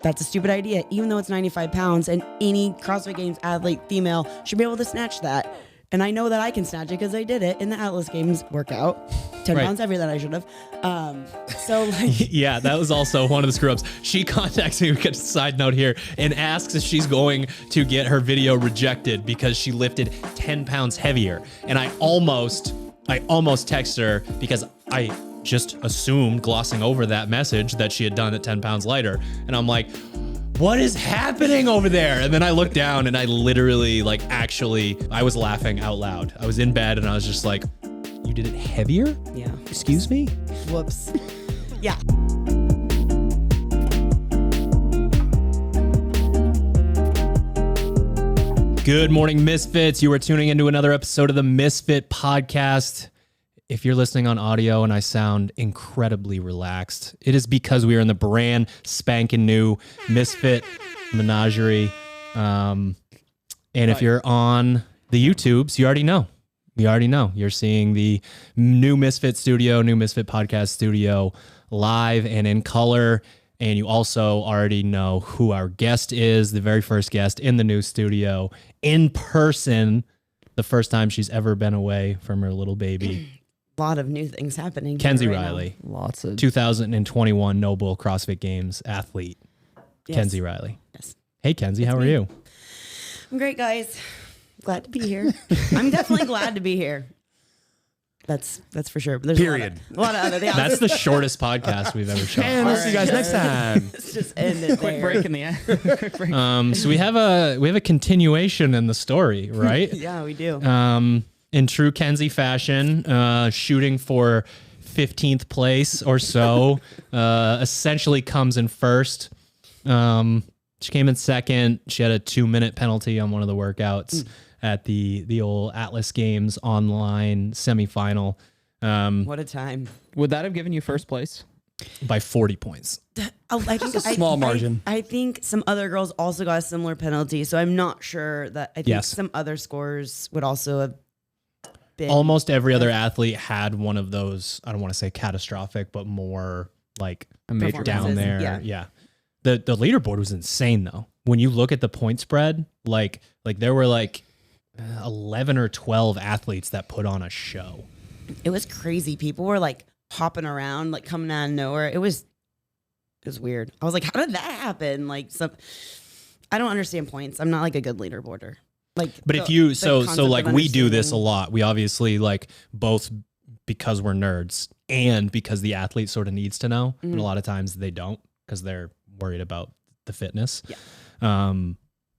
that's a stupid idea, even though it's 95 pounds and any CrossFit Games athlete, female, should be able to snatch that. And I know that I can snatch it because I did it in the Atlas Games workout. 10 pounds heavier than I should have. So like, yeah, that was also one of the screw ups. She contacts me, we get a side note here, and asks if she's going to get her video rejected because she lifted 10 pounds heavier. And I almost text her because I just assumed, glossing over that message, that she had done it 10 pounds lighter. And I'm like, what is happening over there? And then I looked down and I literally, like, actually, I was laughing out loud. I was in bed and I was just like, you did it heavier? Yeah. Excuse me? Whoops. Yeah. Good morning, Misfits. You are tuning into another episode of the Misfit Podcast. If you're listening on audio and I sound incredibly relaxed, it is because we are in the brand spanking new Misfit Menagerie. And if you're on the YouTubes, you already know. You're seeing the new Misfit studio, new Misfit Podcast studio live and in color. And you also already know who our guest is, the very first guest in the new studio, in person, the first time she's ever been away from her little baby. A lot of new things happening. Kenzie Riley. Lots of 2021 Noble CrossFit Games athlete. Yes. Kenzie Riley. Yes. Hey, Kenzie, how are you? I'm great, guys. Glad to be here. I'm definitely glad to be here. That's for sure. But there's Period. A lot of other things. That's the shortest podcast we've ever shot. And we'll see you guys next time. Let's just end it quick there. break in the end. Quick break. So we have a continuation in the story, right? Yeah, we do. In true Kenzie fashion, shooting for 15th place or so, essentially comes in first. She came in second. She had a 2-minute penalty on one of the workouts at the old Atlas Games online semifinal. What a time. Would that have given you first place? By 40 points. I think a small margin. I think some other girls also got a similar penalty, so I'm not sure that. I think some other scores would also have been. Almost every other athlete had one of those, I don't want to say catastrophic, but more like A major down there. Yeah. Yeah. The leaderboard was insane though. When you look at the point spread, like there were like 11 or 12 athletes that put on a show. It was crazy. People were like hopping around, like coming out of nowhere. It was weird. I was like, how did that happen? Like, I don't understand points. I'm not like a good leaderboarder. Like, But if you, so like we do this a lot. We obviously like both because we're nerds and because the athlete sort of needs to know. Mm-hmm. But a lot of times they don't because they're worried about the fitness. Yeah.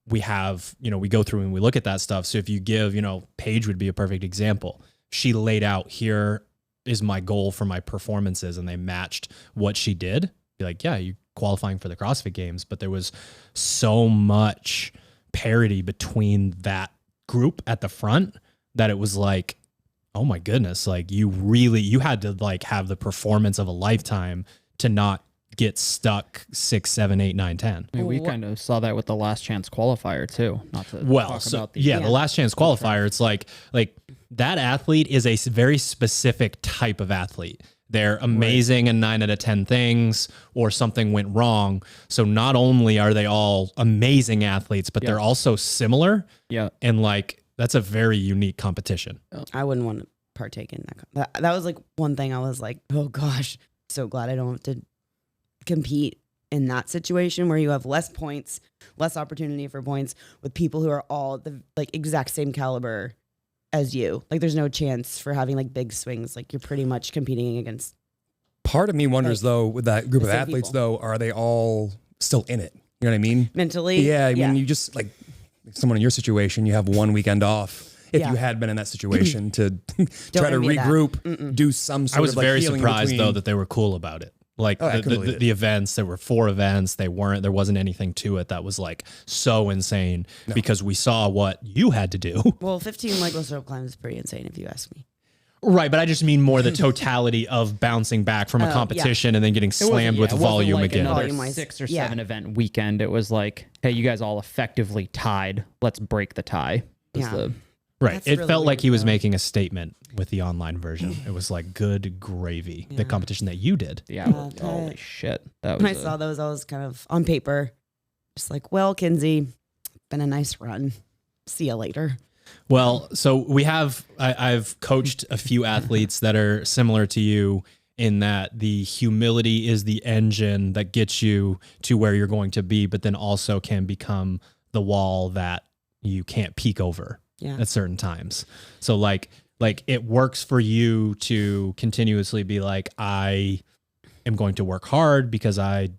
We have, we go through and we look at that stuff. So if you give, Paige would be a perfect example. She laid out, here is my goal for my performances, and they matched what she did. Be like, yeah, you qualifying for the CrossFit Games, but there was so much parity between that group at the front that it was like, oh my goodness, like you had to like have the performance of a lifetime to not get stuck 6, 7, 8, 9, 10. I mean, we kind of saw that with the last chance qualifier too. Not to Well, talk so about the last chance qualifier, it's like that athlete is a very specific type of athlete. They're amazing in 9 out of 10 things, or something went wrong. So not only are they all amazing athletes, but they're also similar. Yeah. And like, that's a very unique competition. I wouldn't want to partake in that. That was like one thing I was like, oh gosh, so glad I don't have to compete in that situation where you have less points, less opportunity for points with people who are all the like exact same caliber as you. Like there's no chance for having like big swings. Like you're pretty much competing against. Part of me wonders, though, with that group of same athletes, people. though, are they all still in it? You know what I mean? Mentally. Yeah, I mean, you just, like, someone in your situation, you have one weekend off. If you had been in that situation to try to envy that. regroup, do some sort I was of like very healing surprised between- though that they were cool about it. Like I couldn't believe it. the events, there were 4 events. There wasn't anything to it that was like so insane because we saw what you had to do. Well, 15 legless rope climbs is pretty insane if you ask me. Right, but I just mean more the totality of bouncing back from a competition and then getting slammed with volume like again. Another Volume-wise. 6 or 7 event weekend. It was like, hey, you guys all effectively tied. Let's break the tie. Yeah. Right. That's It really felt like weird, he was though. making a statement with the online version. It was like good gravy, the Yeah. competition that you did. Yeah. Yeah, Holy shit. That When was I saw those, I was kind of on paper, just like, well, Kenzie, been a nice run. See you later. Well, so we have, I've coached a few athletes that are similar to you in that the humility is the engine that gets you to where you're going to be, but then also can become the wall that you can't peek over at certain times. So like it works for you to continuously be like, I am going to work hard because I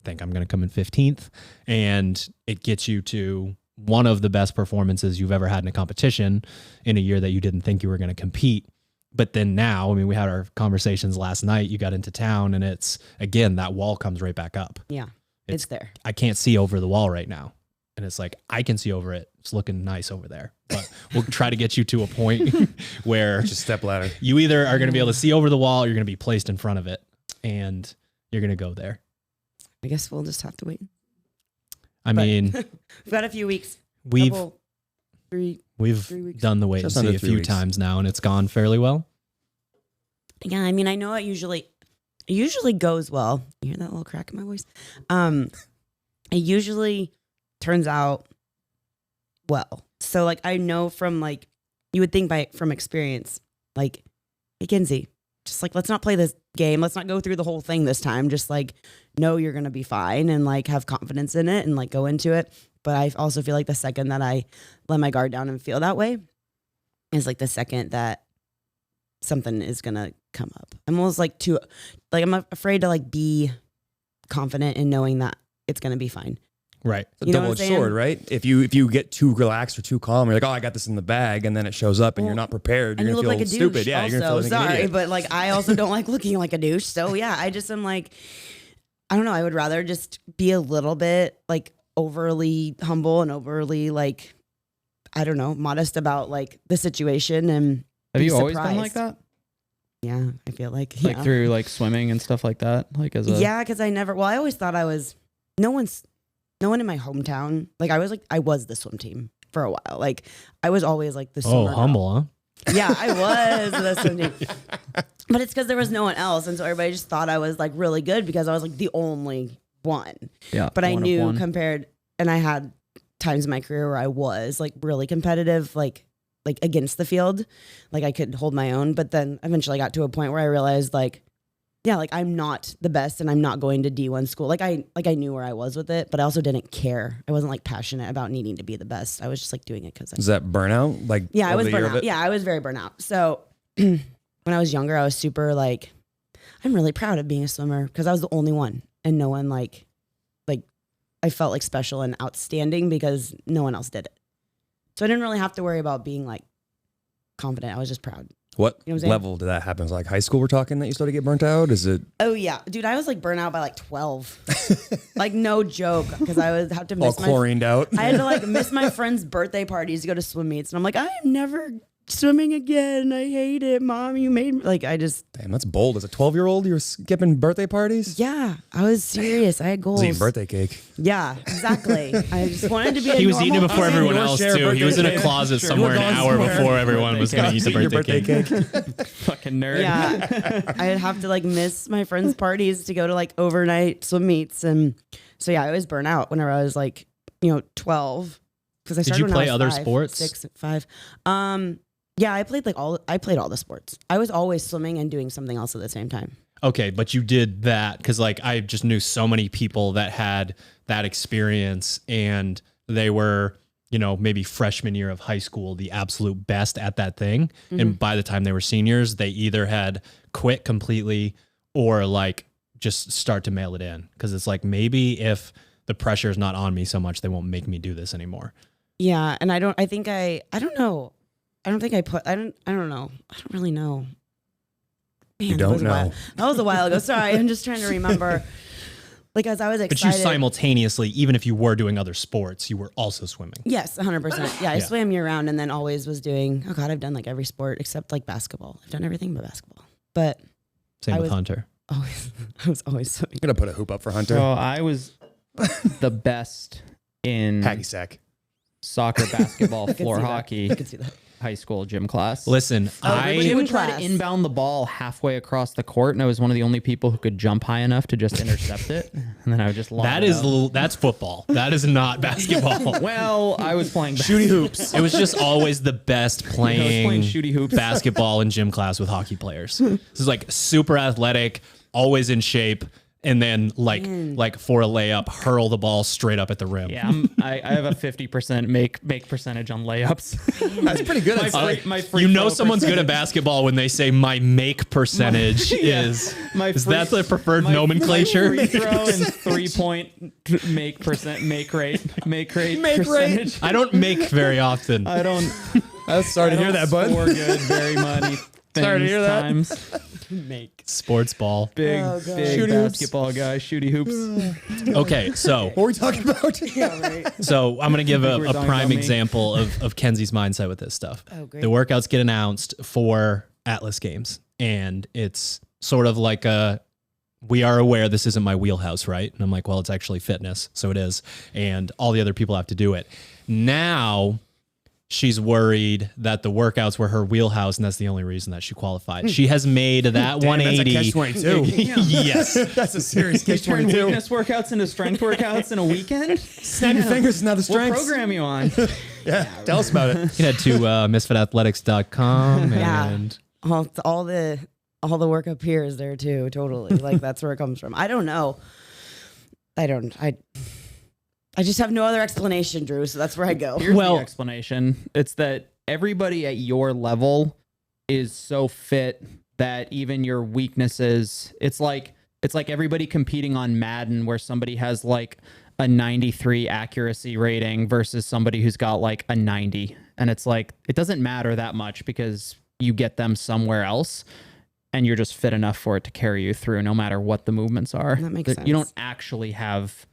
think I'm going to come in 15th, and it gets you to one of the best performances you've ever had in a competition in a year that you didn't think you were going to compete. But then now, I mean, we had our conversations last night, you got into town, and it's, again, that wall comes right back up. Yeah, it's there. I can't see over the wall right now. And it's like, I can see over it. It's looking nice over there. But we'll try to get you to a point where Just step ladder. you either are going to be able to see over the wall or you're going to be placed in front of it, and you're going to go there. I guess we'll just have to wait. I mean, We've got a few weeks. we've Couple, three weeks. done the wait Just and see under a 3 few weeks. times now, and it's gone fairly well. Yeah, I mean, I know it usually goes well. You hear that little crack in my voice? It usually turns out well. So like I know from like you would think from experience, like, hey Kenzie, just like let's not play this game. Let's not go through the whole thing this time. Just like know you're gonna be fine and like have confidence in it and like go into it. But I also feel like the second that I let my guard down and feel that way is like the second that something is gonna come up. I'm almost like I'm afraid to like be confident in knowing that it's gonna be fine. Right. It's a You know what I'm double-edged sword, right? If you get too relaxed or too calm, you're like, oh, I got this in the bag, and then it shows up, and you're not prepared. And You're you gonna look feel like a douche. stupid. Yeah, also, you're gonna feel like an sorry, idiot. but like I also don't like looking like a douche. So yeah, I just am like, I don't know. I would rather just be a little bit like overly humble and overly like, I don't know, modest about like the situation and Have be you always been surprised. like that? Yeah, I feel like Like through like swimming and stuff like that? Like as a yeah, because I always thought I was no one in my hometown. Like I was the swim team for a while. Like I was always like the Oh, swimmer girl. humble, huh? Yeah, I was the swim team. But it's because there was no one else. And so everybody just thought I was like really good because I was like the only one. yeah. But I one of knew one. compared, and I had times in my career where I was like really competitive, like against the field. Like I could hold my own. But then eventually I got to a point where I realized like, yeah, like I'm not the best and I'm not going to D1 school. Like I knew where I was with it, but I also didn't care. I wasn't like passionate about needing to be the best. I was just like doing it because Is that burnout? Like, yeah, I over was the year of burnout. it? Yeah, I was very burnout. So when I was younger, I was super like, I'm really proud of being a swimmer because I was the only one and no one like I felt like special and outstanding because no one else did it. So I didn't really have to worry about being like confident. I was just proud. What You know what I'm saying? level did that happen? Is it like high school we're talking that you started to get burnt out? Is it Oh yeah, dude, I was like burnt out by like 12. Like no joke because I would have to all miss chlorined out? I had to like miss my friends' birthday parties to go to swim meets and I'm like, I am never swimming again. I hate it, Mom. You made me like I just Damn, that's bold. As a 12-year-old, you were skipping birthday parties? yeah, I was serious. I had I goals. was eating birthday cake. Yeah, exactly. I just wanted to be. He was eating it normal before kid. everyone Your else share too. He was in a birthday closet cake. somewhere an Sure. hour Somewhere. before everyone was going to eat the Your birthday cake. Fucking nerd. Yeah, I'd have to like miss my friends' parties to go to like overnight swim meets, and so yeah, I was burnt out whenever I was like 12 because I Did started you when play I was other 5, sports? 6, 5. Yeah, I played all the sports. I was always swimming and doing something else at the same time. Okay, but you did that because like I just knew so many people that had that experience and they were, maybe freshman year of high school, the absolute best at that thing. Mm-hmm. And by the time they were seniors, they either had quit completely or like just start to mail it in. Cause it's like, maybe if the pressure is not on me so much, they won't make me do this anymore. Yeah, and I don't know. I don't know. I don't really know. Man, You that was don't a while- know. That was a while ago. Sorry, I'm just trying to remember. Like as I was But excited. you simultaneously, even if you were doing other sports, you were also swimming. Yes, 100%. Yeah, I Yeah. swam year round and then always was doing, oh God, I've done like every sport except like basketball. I've done everything but basketball. But Same I with was- Hunter. I was always swimming. I'm going to put a hoop up for Hunter. So I was the best in Hacky sack. soccer, basketball, I could floor see that. hockey. I could see that. high school gym class. Listen, She gym would try to class. inbound the ball halfway across the court, and I was one of the only people who could jump high enough to just intercept it. And then I would just lob that it is up. that's football. That is not basketball. Well, I was playing Shooty hoops. It was just always the best playing shooty hoops. basketball in gym class with hockey players. This is like super athletic, always in shape, and then like for a layup, hurl the ball straight up at the rim. Yeah, I have a 50% make percentage on layups. That's pretty good. my free You know throw someone's good at percentage. basketball when they say my make percentage is that the preferred nomenclature? My free throw and 3-point make percentage. I don't make very often. I don't. Sorry to hear that, bud. Score good very many. Sorry to hear that. Times. Sports ball. Big Shooty hoops. basketball guy, shooty hoops. Okay, so What were we talking about? So I'm going to give a We're talking prime about me. example of Kenzie's mindset with this stuff. Oh, great. The workouts get announced for Atlas Games, and it's sort of like we are aware this isn't my wheelhouse, right? And I'm like, well, it's actually fitness, so it is. And all the other people have to do it. Now she's worried that the workouts were her wheelhouse, and that's the only reason that she qualified. She has made that 180. That's a catch-22. Yes. That's a serious Turn catch-22. weakness workouts into strength workouts in a weekend. Snap your fingers and now the What strengths. program you on? Yeah, tell us about it. You can head to misfitathletics.com Yeah. and all the work up here is there too. Totally. Like that's where it comes from. I don't know. I just have no other explanation, Drew. So that's where I go. Here's Well- the explanation. It's that everybody at your level is so fit that even your weaknesses, it's like everybody competing on Madden where somebody has like a 93 accuracy rating versus somebody who's got like a 90. And it's like, it doesn't matter that much because you get them somewhere else and you're just fit enough for it to carry you through no matter what the movements are. That makes sense. You don't actually have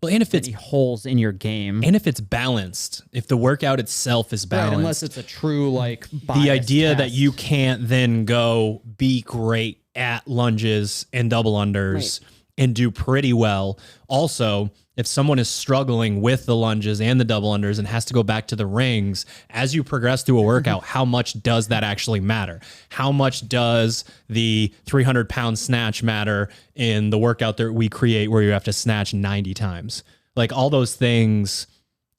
well, and if it's any holes in your game. and if it's balanced, if the workout itself is Right, balanced, unless it's a true like the bias idea that test. you can't then go be great at lunges and double unders and do pretty well. Also, if someone is struggling with the lunges and the double unders and has to go back to the rings, as you progress through a workout, how much does that actually matter? How much does the 300-pound snatch matter in the workout that we create where you have to snatch 90 times? Like all those things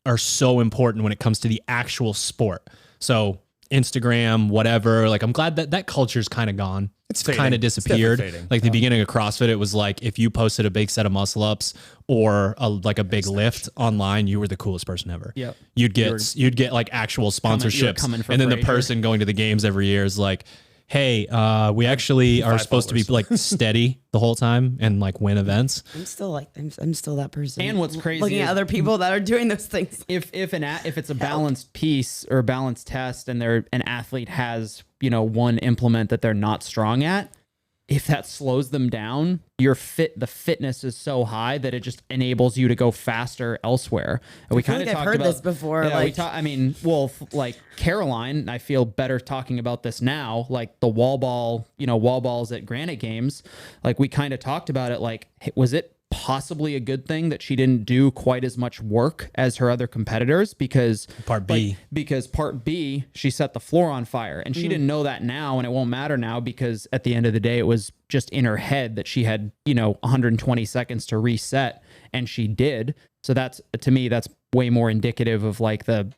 are so important when it comes to the actual sport. So Instagram, whatever, like I'm glad that that culture's kind of gone. It's kind fading. of It's disappeared. definitely fading. Like the beginning of CrossFit, it was like if you posted a big set of muscle ups or like a big lift online, you were the coolest person ever. Yep. You'd get like actual sponsorships, coming for and then the Fraser. person going to the games every year is like, hey, we actually are 5 supposed to be like steady the whole time and like win events. I'm still like I'm still that person. And what's crazy looking is- at other people that are doing those things. if it's a balanced piece or a balanced test and an athlete has, one implement that they're not strong at, if that slows them down, the fitness is so high that it just enables you to go faster elsewhere. And we feel kind of like I've talked heard about this before, Yeah, like- like Caroline, I feel better talking about this now. Like the wall balls at Granite Games. Like we kind of talked about it. Like, was it possibly a good thing that she didn't do quite as much work as her other competitors because Part B. because part B, she set the floor on fire and she didn't know that now. And it won't matter now because at the end of the day, it was just in her head that she had, 120 seconds to reset and she did. So that's, to me, that's way more indicative of like the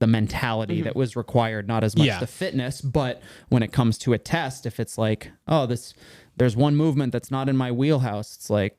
mentality that was required, not as much Yeah. the fitness. But when it comes to a test, if it's like, there's one movement that's not in my wheelhouse, it's like,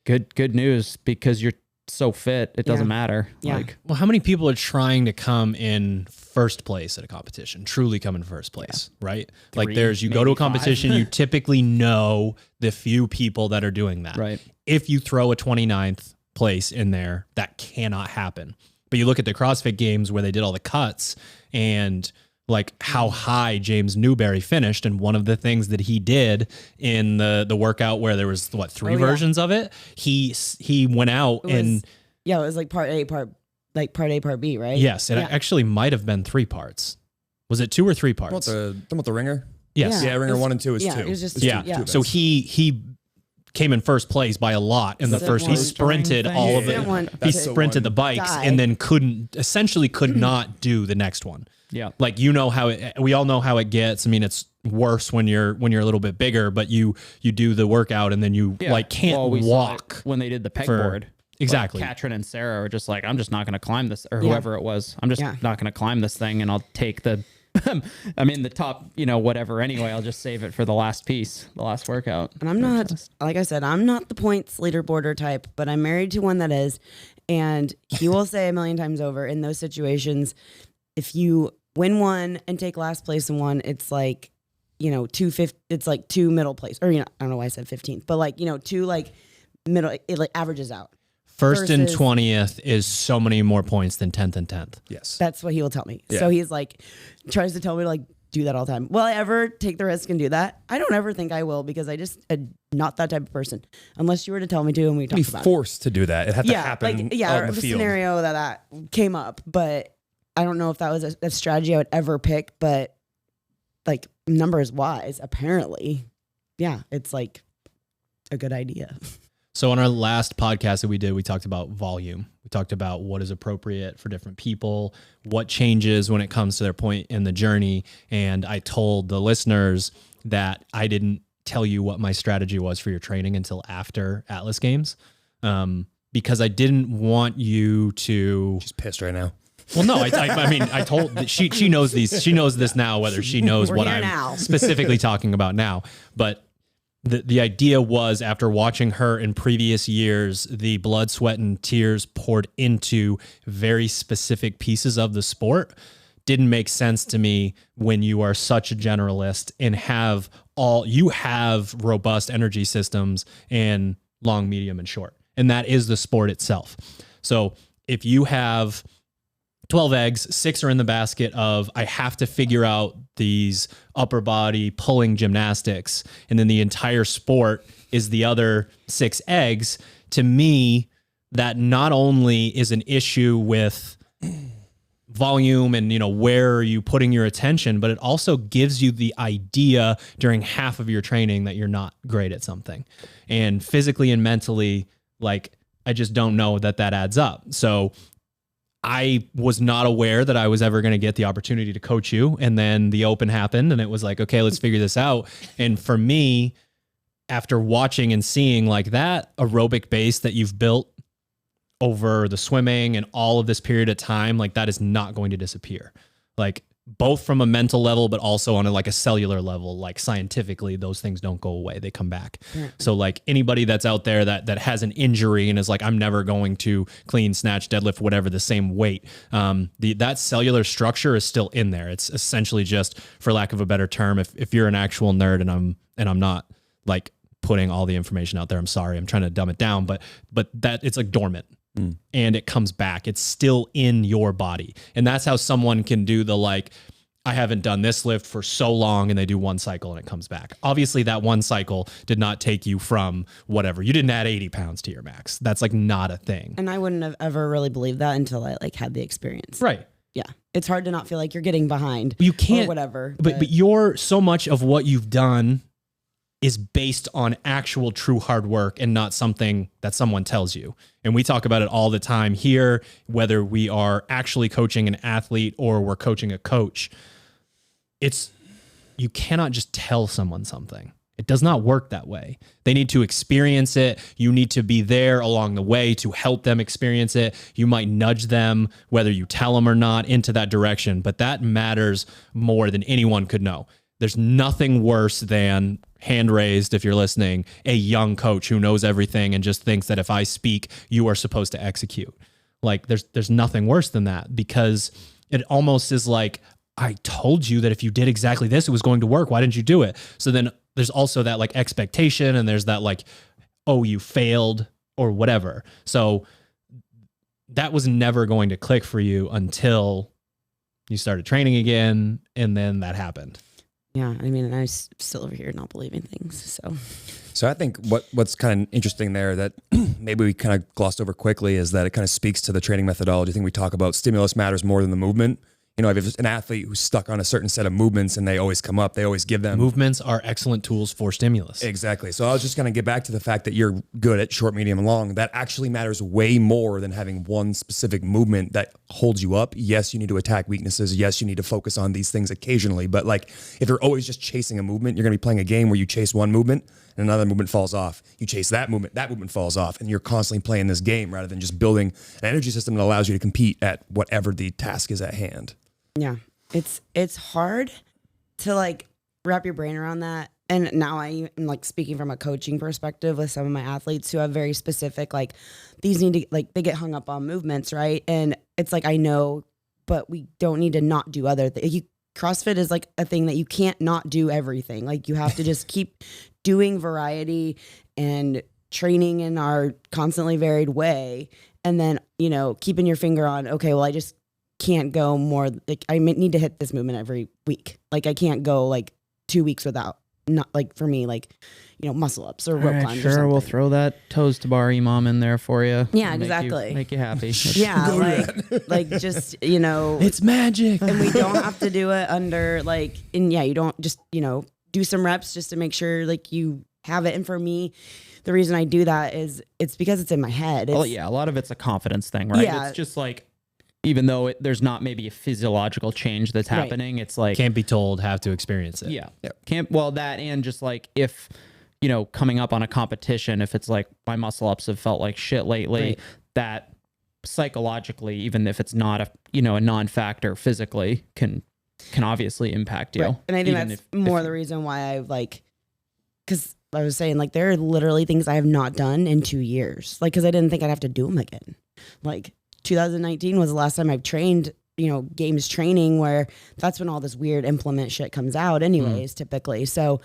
good news because you're so fit. It doesn't matter. Yeah. Like, Well, how many people are trying to come in first place at a competition, truly come in first place, right? Like you go to a maybe 5. competition, you typically know the few people that are doing that. Right. If you throw a 29th place in there, that cannot happen. But you look at the CrossFit Games where they did all the cuts and like how high James Newberry finished. And one of the things that he did in the workout where there was three Oh, yeah. versions of it, he went out and It was like part A, part B, right? yes, it Yeah. actually might have been 3 parts. Was it 2 or 3 parts? Talking about the ringer? Yes. Yeah, ringer It was- 1 and 2 is yeah, 2. it was just It's Yeah. two, yeah. So he came in first place by a lot in the first. He sprinted all of it. He sprinted the bikes and then essentially could not do the next one. Yeah. Like, you know how we all know how it gets. I mean, it's worse when you're a little bit bigger, but you do the workout and then you can't walk when they did the pegboard. Exactly. Like Katrin and Sarah are just like, I'm just not going to climb this, or whoever it was. I'm just not going to climb this thing, and I'll take the, I mean, the top, whatever. Anyway, I'll just save it for the last piece, the last workout. And I'm not, like I said, I'm not the points leaderboarder type, but I'm married to one that is. And he will say a million times over in those situations, if you win one and take last place in one, it's like, it's like 2 middle place, or, I don't know why I said 15th, but like, 2 like middle, it like averages out. First and 20th is so many more points than 10th and 10th. Yes. That's what he will tell me. Yeah. So he's like, tries to tell me to like do that all the time. Will I ever take the risk and do that? I don't ever think I will, because I just am not that type of person. Unless you were to tell me to and we talked about it. Be forced to do that. It had to happen on the field. Scenario that came up, but I don't know if that was a strategy I would ever pick, but like numbers wise, apparently, it's like a good idea. So on our last podcast that we did, we talked about volume. We talked about what is appropriate for different people, what changes when it comes to their point in the journey. And I told the listeners that I didn't tell you what my strategy was for your training until after Atlas Games, because I didn't want you to... She's pissed right now. Well, no, I mean, I told she knows these. She knows this now, whether she knows what I'm specifically talking about now. But the idea was, after watching her in previous years, the blood, sweat, and tears poured into very specific pieces of the sport didn't make sense to me when you are such a generalist and have robust energy systems in long, medium, and short. And that is the sport itself. So if you have 12 eggs, 6 are in the basket of, I have to figure out these upper body pulling gymnastics, and then the entire sport is the other 6 eggs. To me, that not only is an issue with volume and, where are you putting your attention, but it also gives you the idea during half of your training that you're not great at something. And physically and mentally, like, I just don't know that adds up. So I was not aware that I was ever going to get the opportunity to coach you. And then the open happened and it was like, okay, let's figure this out. And for me, after watching and seeing like that aerobic base that you've built over the swimming and all of this period of time, like, that is not going to disappear. Like, both from a mental level, but also on a cellular level, like scientifically, those things don't go away. They come back. Yeah. So like anybody that's out there that has an injury and is like, I'm never going to clean, snatch, deadlift, whatever, the same weight. That cellular structure is still in there. It's essentially just, for lack of a better term, if you're an actual nerd and I'm not like putting all the information out there, I'm sorry, I'm trying to dumb it down, but that it's like dormant. And it comes back. It's still in your body. And that's how someone can do the, like, I haven't done this lift for so long, and they do one cycle and it comes back. Obviously that one cycle did not take you from whatever. You didn't add 80 pounds to your max. That's like not a thing. And I wouldn't have ever really believed that until I like had the experience. Right. Yeah. It's hard to not feel like you're getting behind. You can't, or whatever. But you're, so much of what you've done is based on actual true hard work and not something that someone tells you. And we talk about it all the time here, whether we are actually coaching an athlete or we're coaching a coach. You cannot just tell someone something. It does not work that way. They need to experience it. You need to be there along the way to help them experience it. You might nudge them, whether you tell them or not, into that direction, but that matters more than anyone could know. There's nothing worse than, hand raised if you're listening, a young coach who knows everything and just thinks that if I speak, you are supposed to execute. Like, there's nothing worse than that, because it almost is like, I told you that if you did exactly this, it was going to work. Why didn't you do it? So then there's also that like expectation, and there's that like, oh, you failed or whatever. So that was never going to click for you until you started training again. And then that happened. Yeah, I mean, I'm still over here not believing things. So I think what's kind of interesting there that maybe we kind of glossed over quickly is that it kind of speaks to the training methodology. I think we talk about stimulus matters more than the movement. You know, if it's an athlete who's stuck on a certain set of movements and they always come up, they always give them Movements are excellent tools for stimulus. Exactly. So I was just going to get back to the fact that you're good at short, medium, and long. That actually matters way more than having one specific movement that holds you up. Yes, you need to attack weaknesses. Yes, you need to focus on these things occasionally. But like, if you're always just chasing a movement, you're going to be playing a game where you chase one movement and another movement falls off. You chase that movement falls off, and you're constantly playing this game rather than just building an energy system that allows you to compete at whatever the task is at hand. Yeah. It's hard to like wrap your brain around that. And now I am like speaking from a coaching perspective with some of my athletes who have very specific, like these need to like, they get hung up on movements. Right. And it's like, I know, but we don't need to not do other things. CrossFit is like a thing that you can't not do everything. Like you have to just keep doing variety and training in our constantly varied way. And then, you know, keeping your finger on, okay, well, I just can't go more, like I need to hit this movement every week. Like I can't go like 2 weeks without, not like for me, like, you know, muscle ups or rope climbs. Sure, we'll throw that toes to bar imam in there for you. Yeah, exactly. Make you happy. Yeah, like just, you know, It's magic. and we don't have to do it under like, and yeah, you don't just, you know, do some reps just to make sure like you have it. And for me, the reason I do that is it's because it's in my head. Well, yeah, a lot of it's a confidence thing, right? Yeah. It's just like, even though there's not maybe a physiological change that's happening, it's like Can't be told, have to experience it. yeah, can't. Well, that and just like if you know coming up on a competition, if it's like my muscle ups have felt like shit lately, that psychologically, even if it's not a a non-factor physically, can obviously impact you. Right. And I think even that's more the reason why I like, because I was saying like there are literally things I have not done in 2 years, like because I didn't think I'd have to do them again, like. 2019 was the last time I've trained, you know, games training where that's when all this weird implement shit comes out anyways, typically. So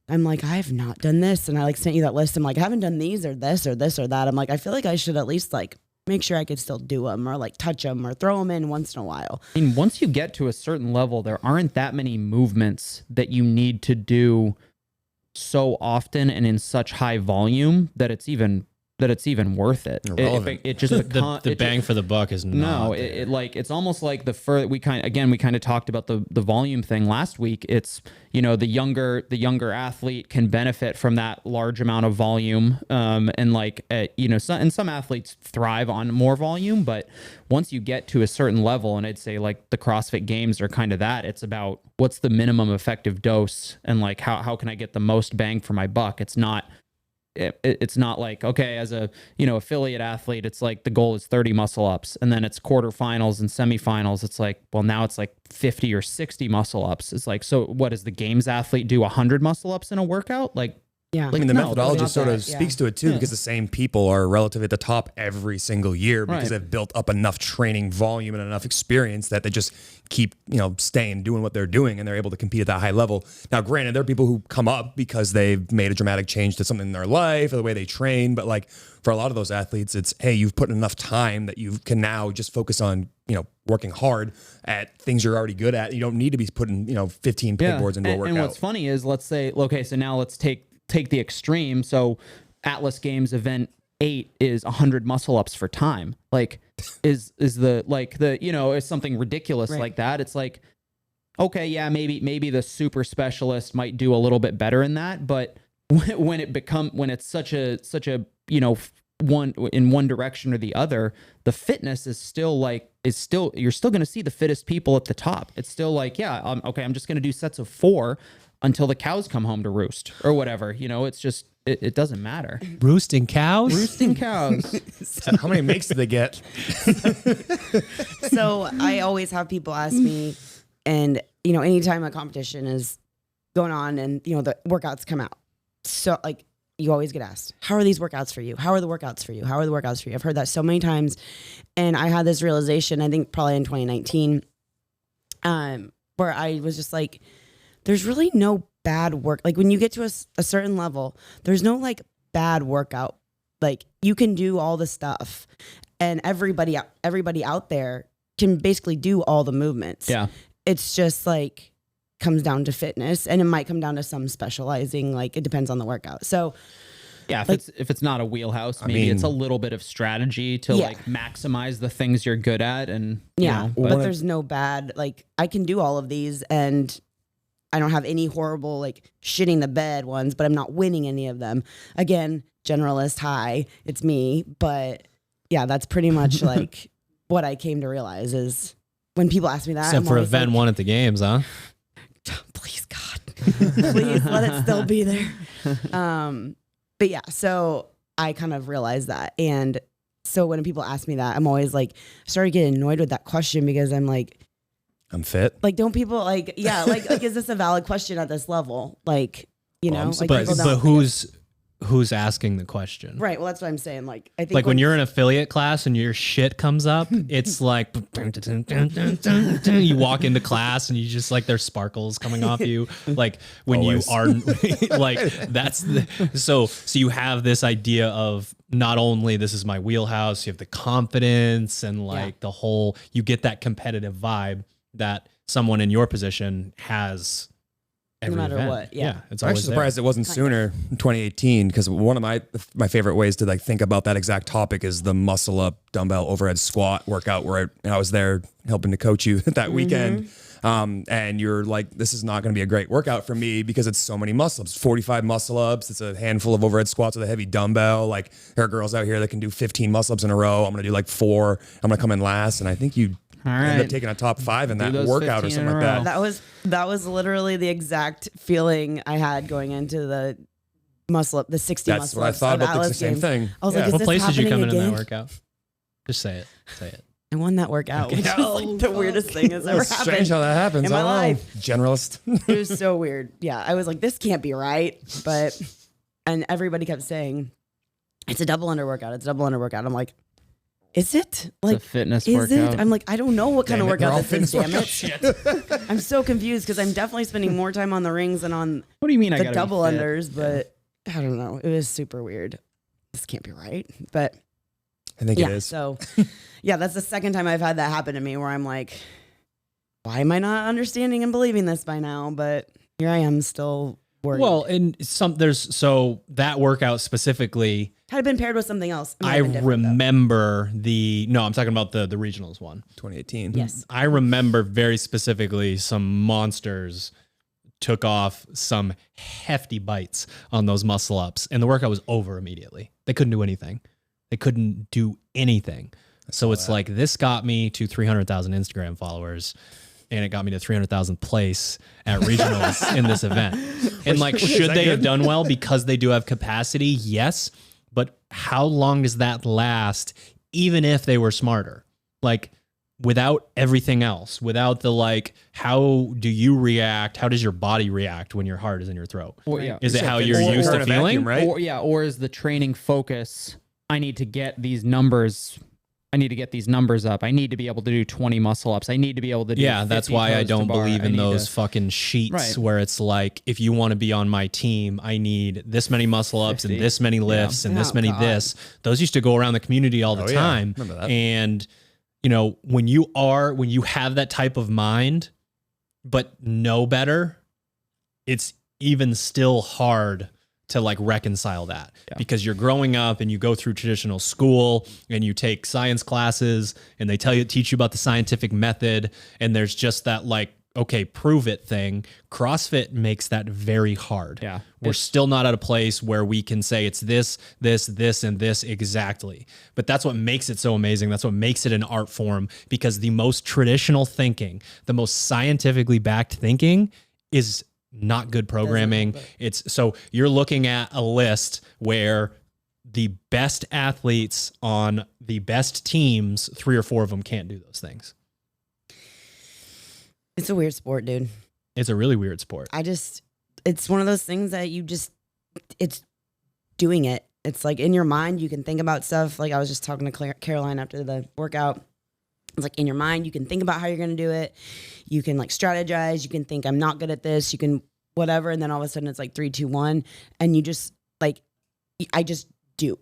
I'm like, I have not done this. And I like sent you that list. I'm like, I haven't done these or this or this or that. I'm like, I feel like I should at least like make sure I could still do them or like touch them or throw them in once in a while. I mean, once you get to a certain level, there aren't that many movements that you need to do so often and in such high volume that it's even worth it. It just The bang for the buck is not. No, it's almost like we kind of talked about the volume thing last week. It's the younger athlete can benefit from that large amount of volume, and like some athletes thrive on more volume, but once you get to a certain level, and I'd say like the CrossFit Games are kind of that. It's about what's the minimum effective dose and like how can I get the most bang for my buck. It's not like, okay, as a, affiliate athlete, it's like the goal is 30 muscle ups and then it's quarterfinals and semifinals. It's like, well, now it's like 50 or 60 muscle ups. It's like, so what does the games athlete do 100 muscle ups in a workout? Like, yeah. Like the methodology sort of that, speaks to it too, because the same people are relatively at the top every single year because Right. they've built up enough training volume and enough experience that they just keep, staying, doing what they're doing, and they're able to compete at that high level. Now, granted, there are people who come up because they've made a dramatic change to something in their life or the way they train. But like for a lot of those athletes, it's, hey, you've put in enough time that you can now just focus on, working hard at things you're already good at. You don't need to be putting, 15 pegboards into a workout. And what's funny is, let's say, okay, so now let's take the extreme. So Atlas Games event 8 is 100 muscle ups for time. Like is something ridiculous like that. It's like, okay, yeah, maybe the super specialist might do a little bit better in that, but when it's such a one in one direction or the other, the fitness is still you're still going to see the fittest people at the top. It's still like, yeah, okay, I'm just going to do sets of 4 until the cows come home to roost or whatever. It's just, it doesn't matter. Roosting cows? Roosting cows. How many makes do they get? So I always have people ask me, and anytime a competition is going on and the workouts come out, so like you always get asked, how are these workouts for you? How are the workouts for you? How are the workouts for you? I've heard that so many times, and I had this realization, I think probably in 2019, where I was just like, there's really no bad work. Like when you get to a certain level, there's no like bad workout. Like you can do all the stuff, and everybody out there can basically do all the movements. Yeah. It's just like comes down to fitness, and it might come down to some specializing, like it depends on the workout. So Yeah, Like- if it's not a wheelhouse, maybe it's a little bit of strategy to Yeah. like maximize the things you're good at, and Yeah, you know, but there's no bad, like I can do all of these and I don't have any horrible like shitting the bed ones, but I'm not winning any of them. Again, generalist, hi, it's me. But yeah, that's pretty much like what I came to realize is when people ask me that. Except I'm for always event like, one at the games, huh? please God, please let it still be there. But yeah, so I kind of realized that. And so when people ask me that, I'm always like, I started getting annoyed with that question because I'm like, I'm fit. like, don't people like, yeah, like is this a valid question at this level? Like, you Well, know, I'm like surprised. people But don't. who's asking the question? Right. Well, that's what I'm saying. Like, I think Like when you're in affiliate class and your shit comes up, it's like you walk into class and you just like there's sparkles coming off you. Like when Always. you are like that's the so you have this idea of not only this is my wheelhouse, you have the confidence and like the whole you get that competitive vibe that someone in your position has every matter event. what, yeah. It's I'm always actually surprised it wasn't sooner in 2018 because one of my favorite ways to like think about that exact topic is the muscle up dumbbell overhead squat workout where I was there helping to coach you that weekend. And you're like, this is not going to be a great workout for me because it's so many muscle ups, 45 muscle ups. It's a handful of overhead squats with a heavy dumbbell. Like there are girls out here that can do 15 muscle ups in a row. I'm going to do like 4. I'm going to come in last. And I think you all end right, up taking a top 5 in that those workout or 15 something in a like that. row. that was literally the exact feeling I had going into the muscle up, the 60 That's muscle what I ups thought of about the Atlas same Games. thing. I was like, is What this place did you come happening in that again? workout? Just say it. Say it. I won that workout, which is like the weirdest thing that's ever It's strange happened how that happens. in my I don't know. life. Generalist. It was so weird. Yeah, I was like, this can't be right. But, and everybody kept saying, it's a double under workout. It's a double under workout. I'm like, is it? Like, it's a fitness is workout. it? I'm like, I don't know what kind Damn of it, they're workout all this is, fitness damn it. I'm so confused because I'm definitely spending more time on the rings than on What do you mean? I the gotta double be fit? unders, but I don't know. It was super weird. This can't be right. But I think yeah, it is. so yeah, that's the second time I've had that happen to me where I'm like, why am I not understanding and believing this by now? But here I am still worried. Well, and so that workout specifically, had it been paired with something else, it might I have been different, though. remember I'm talking about the regionals one. 2018. Yes. I remember very specifically some monsters took off some hefty bites on those muscle ups and the workout was over immediately. They couldn't do anything. They couldn't do anything. So it's like, this got me to 300,000 Instagram followers and it got me to 300,000 place at regionals in this event. And like, should they have done well because they do have capacity? Yes. But how long does that last? Even if they were smarter, like without everything else, without the, like, how do you react? How does your body react when your heart is in your throat? Or, yeah. Is it how you're Or used in to a feeling? vacuum, right? Or is the training focus? I need to get these numbers. I need to get these numbers up. I need to be able to do 20 muscle ups. I need to be able to do Yeah, that's 50 why I toes to don't bar. believe I in need those to- fucking sheets Right. where it's like, if you want to be on my team, I need this many muscle ups 50. and this many lifts and this Oh, many God. this. Those used to go around the community all the Oh, yeah. time. Remember that. And, you know, when you have that type of mind, but know better, it's even still hard to like reconcile that because you're growing up and you go through traditional school and you take science classes and they teach you about the scientific method. And there's just that like, okay, prove it thing. CrossFit makes that very hard. Yeah. We're still not at a place where we can say it's this, and this exactly. But that's what makes it so amazing. That's what makes it an art form, because the most traditional thinking, the most scientifically backed thinking is not good programming. It's so you're looking at a list where the best athletes on the best teams, 3 or 4 of them can't do those things. It's a weird sport, dude. It's a really weird sport. It's one of those things that it's doing it. It's like in your mind, you can think about stuff. Like I was just talking to Caroline after the workout. It's like in your mind, you can think about how you're going to do it. You can like strategize. You can think I'm not good at this. You can whatever. And then all of a sudden it's like 3, 2, 1. And you just like, I just do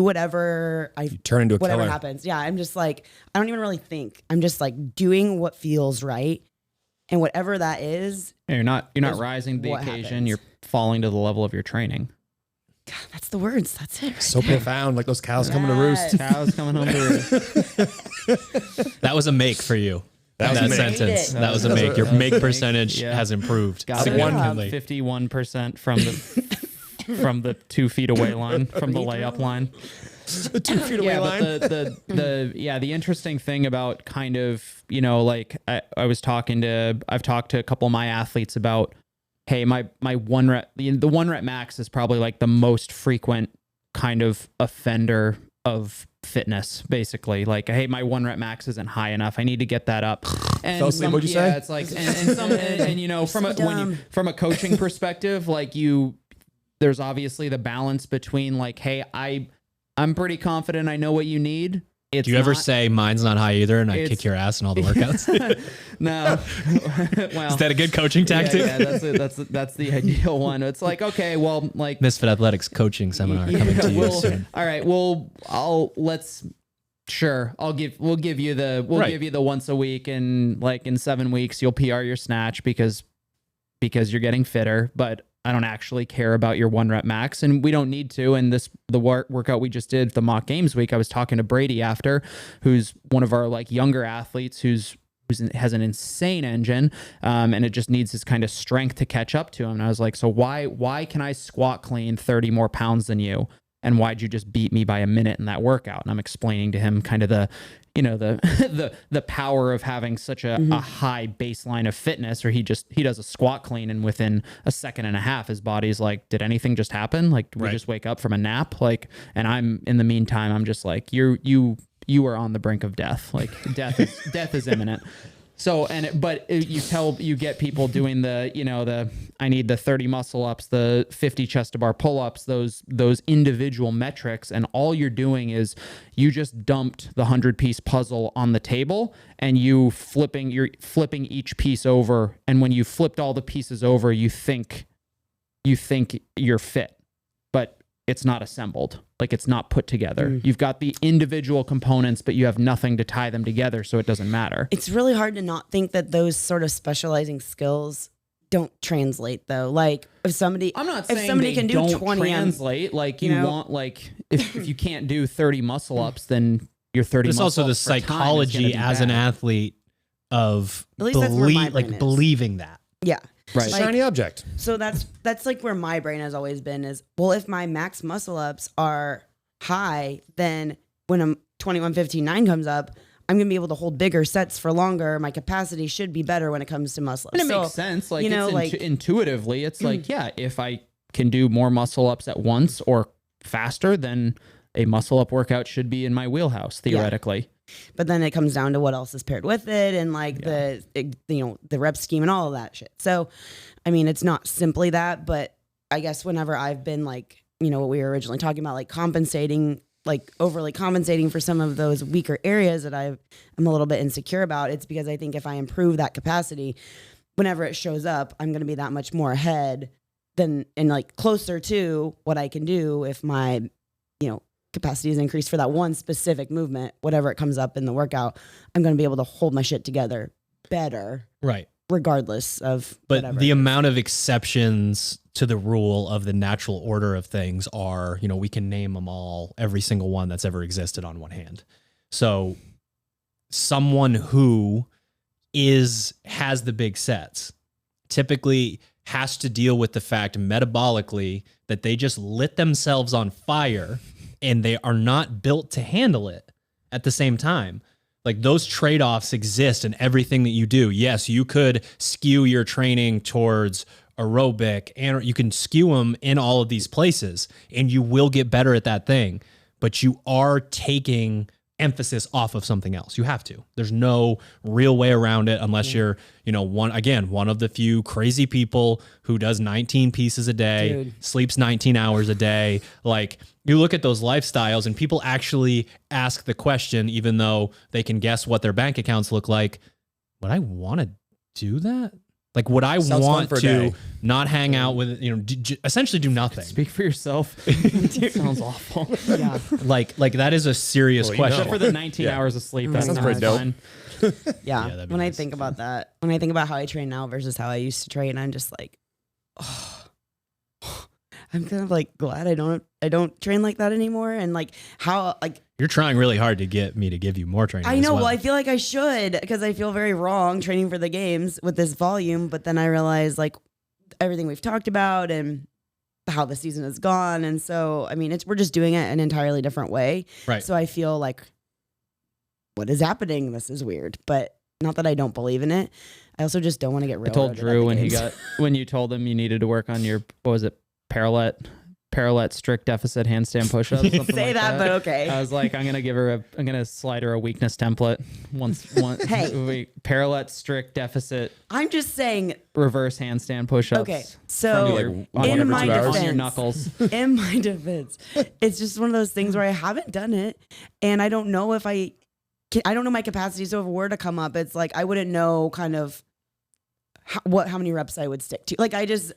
whatever You turn into a whatever killer. happens. Yeah. I'm just like, I don't even really think. I'm just like doing what feels right. And whatever that is, You're not Is rising to the what occasion. happens. You're falling to the level of your training. God, that's the words. That's it. Right So there. profound, like those cows coming to roost. Cows coming home to roost. That was a make for you. That was That a make. sentence. Made it. That was a make. Your That was make a make. percentage Yeah. has improved Got significantly. 51% from the from the 2 feet away line, from the layup line. The 2 feet away Yeah, line. but the interesting thing about kind of, you know, like I've talked to a couple of my athletes about, hey, my 1 rep, the 1 rep max is probably like the most frequent kind of offender of fitness, basically. Like, hey, my 1 rep max isn't high enough. I need to get that up. And Fell asleep, what'd you say? It's like, and you know, from a coaching perspective, like there's obviously the balance between like, hey, I'm pretty confident I know what you need. Do you ever say mine's not high either and I kick your ass in all the workouts? No. Well, Is that a good coaching tactic? Yeah, that's the ideal one. It's like, okay, well, like Misfit Athletics coaching seminar coming to you soon. all right, well, we'll give you the once a week, and like in 7 weeks you'll PR your snatch because you're getting fitter, but I don't actually care about your 1 rep max, and we don't need to. And the workout we just did, the mock games week, I was talking to Brady after, who's one of our like younger athletes who has an insane engine, and it just needs this kind of strength to catch up to him. And I was like, so why can I squat clean 30 more pounds than you? And why'd you just beat me by a minute in that workout? And I'm explaining to him kind of the power of having such a high baseline of fitness, or he does a squat clean and within a second and a half, his body's like, did anything just happen? Like, did we just wake up from a nap? Like, and I'm in the meantime, I'm just like, you are on the brink of death. Like death is imminent. So, you get people doing I need the 30 muscle ups, the 50 chest to bar pull ups, those individual metrics. And all you're doing is you just dumped the 100-piece puzzle on the table and you're flipping each piece over. And when you flipped all the pieces over, you think you're fit, but it's not assembled. Like, it's not put together. You've got the individual components, but you have nothing to tie them together, so it doesn't matter. It's really hard to not think that those sort of specializing skills don't translate, though. Like, if somebody can do 20 translate, like you want, like if you can't do 30 muscle ups, then your 30. There's also the psychology as an athlete of At least that's where my brain is. believing that. Yeah. Right. Shiny object. So that's like where my brain has always been is, well, if my max muscle ups are high, then when a 21:15.9 comes up, I'm going to be able to hold bigger sets for longer. My capacity should be better when it comes to muscle ups. And it makes sense. Like, intuitively, it's Mm. like, yeah, if I can do more muscle ups at once or faster, then a muscle up workout should be in my wheelhouse, theoretically. But then it comes down to what else is paired with it and like the rep scheme and all of that shit. So, I mean, it's not simply that, but I guess whenever I've been like, what we were originally talking about, like compensating, like overly compensating for some of those weaker areas that I'm a little bit insecure about, it's because I think if I improve that capacity, whenever it shows up, I'm going to be that much more ahead and like closer to what I can do if my, capacity is increased for that one specific movement, whatever it comes up in the workout, I'm going to be able to hold my shit together better. Right. Regardless of But the amount of exceptions to the rule of the natural order of things are, we can name them all, every single one that's ever existed on one hand. So someone who has the big sets typically has to deal with the fact metabolically that they just lit themselves on fire and they are not built to handle it at the same time. Like, those trade-offs exist in everything that you do. Yes, you could skew your training towards aerobic, and you can skew them in all of these places, and you will get better at that thing. But you are taking emphasis off of something else. You have to. There's no real way around it unless you're, one of the few crazy people who does 19 pieces a day, sleeps 19 hours a day. Like, you look at those lifestyles and people actually ask the question, even though they can guess what their bank accounts look like, would I want to do that? Like, would I want to not hang out with, essentially do nothing? Speak for yourself. Sounds awful. Yeah. Like that is a serious question. Except for the 19 hours of sleep. That sounds pretty dope. Yeah. that'd be When I nice. think about that, when I think about how I train now versus how I used to train, I'm just like, I'm kind of like glad I don't train like that anymore. And like how, like, You're trying really hard to get me to give you more training. I know. Well, I feel like I should, because I feel very wrong training for the games with this volume. But then I realize like everything we've talked about and how the season has gone. And so, I mean, we're just doing it an entirely different way. Right. So I feel like, what is happening? This is weird, but not that I don't believe in it. I also just don't want to get real. I told Drew when you told him you needed to work on your, what was it, parallel strict deficit handstand push-ups. Say that, but okay. I was like, I'm gonna slide her a weakness template once. Hey. Parallel strict deficit I'm just saying. reverse handstand push-ups. Okay, so in my on your knuckles. In my defense, it's just one of those things where I haven't done it, and I don't know if I don't know my capacity. So if it were to come up, it's like I wouldn't know kind of how many reps I would stick to. Like I just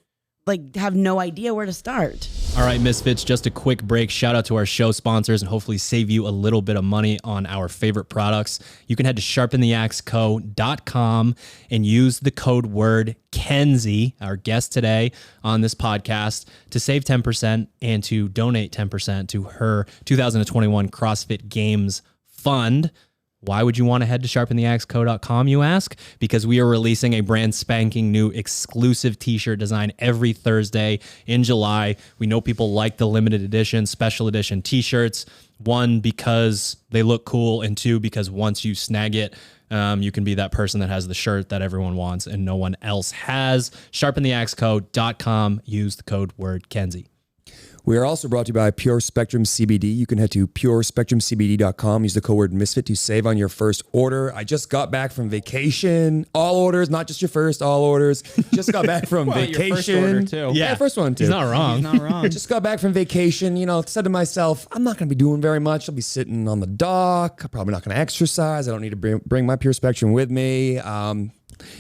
like have no idea where to start. All right, Misfits, just a quick break. Shout out to our show sponsors and hopefully save you a little bit of money on our favorite products. You can head to sharpentheaxeco.com and use the code word Kenzie, our guest today on this podcast, to save 10% and to donate 10% to her 2021 CrossFit Games fund. Why would you want to head to sharpentheaxeco.com, you ask? Because we are releasing a brand spanking new exclusive t-shirt design every Thursday in July. We know people like the limited edition, special edition t-shirts. One, because they look cool, and two, because once you snag it, you can be that person that has the shirt that everyone wants and no one else has. Sharpentheaxeco.com. Use the code word Kenzie. We are also brought to you by Pure Spectrum CBD. You can head to purespectrumcbd.com. Use the code word Misfit to save on your first order. I just got back from vacation. All orders, not just your first, all orders. Just got back from vacation. Your first order too. Yeah, first one too. He's not wrong. He's not wrong. Just got back from vacation, said to myself, I'm not going to be doing very much. I'll be sitting on the dock. I'm probably not going to exercise. I don't need to bring my Pure Spectrum with me.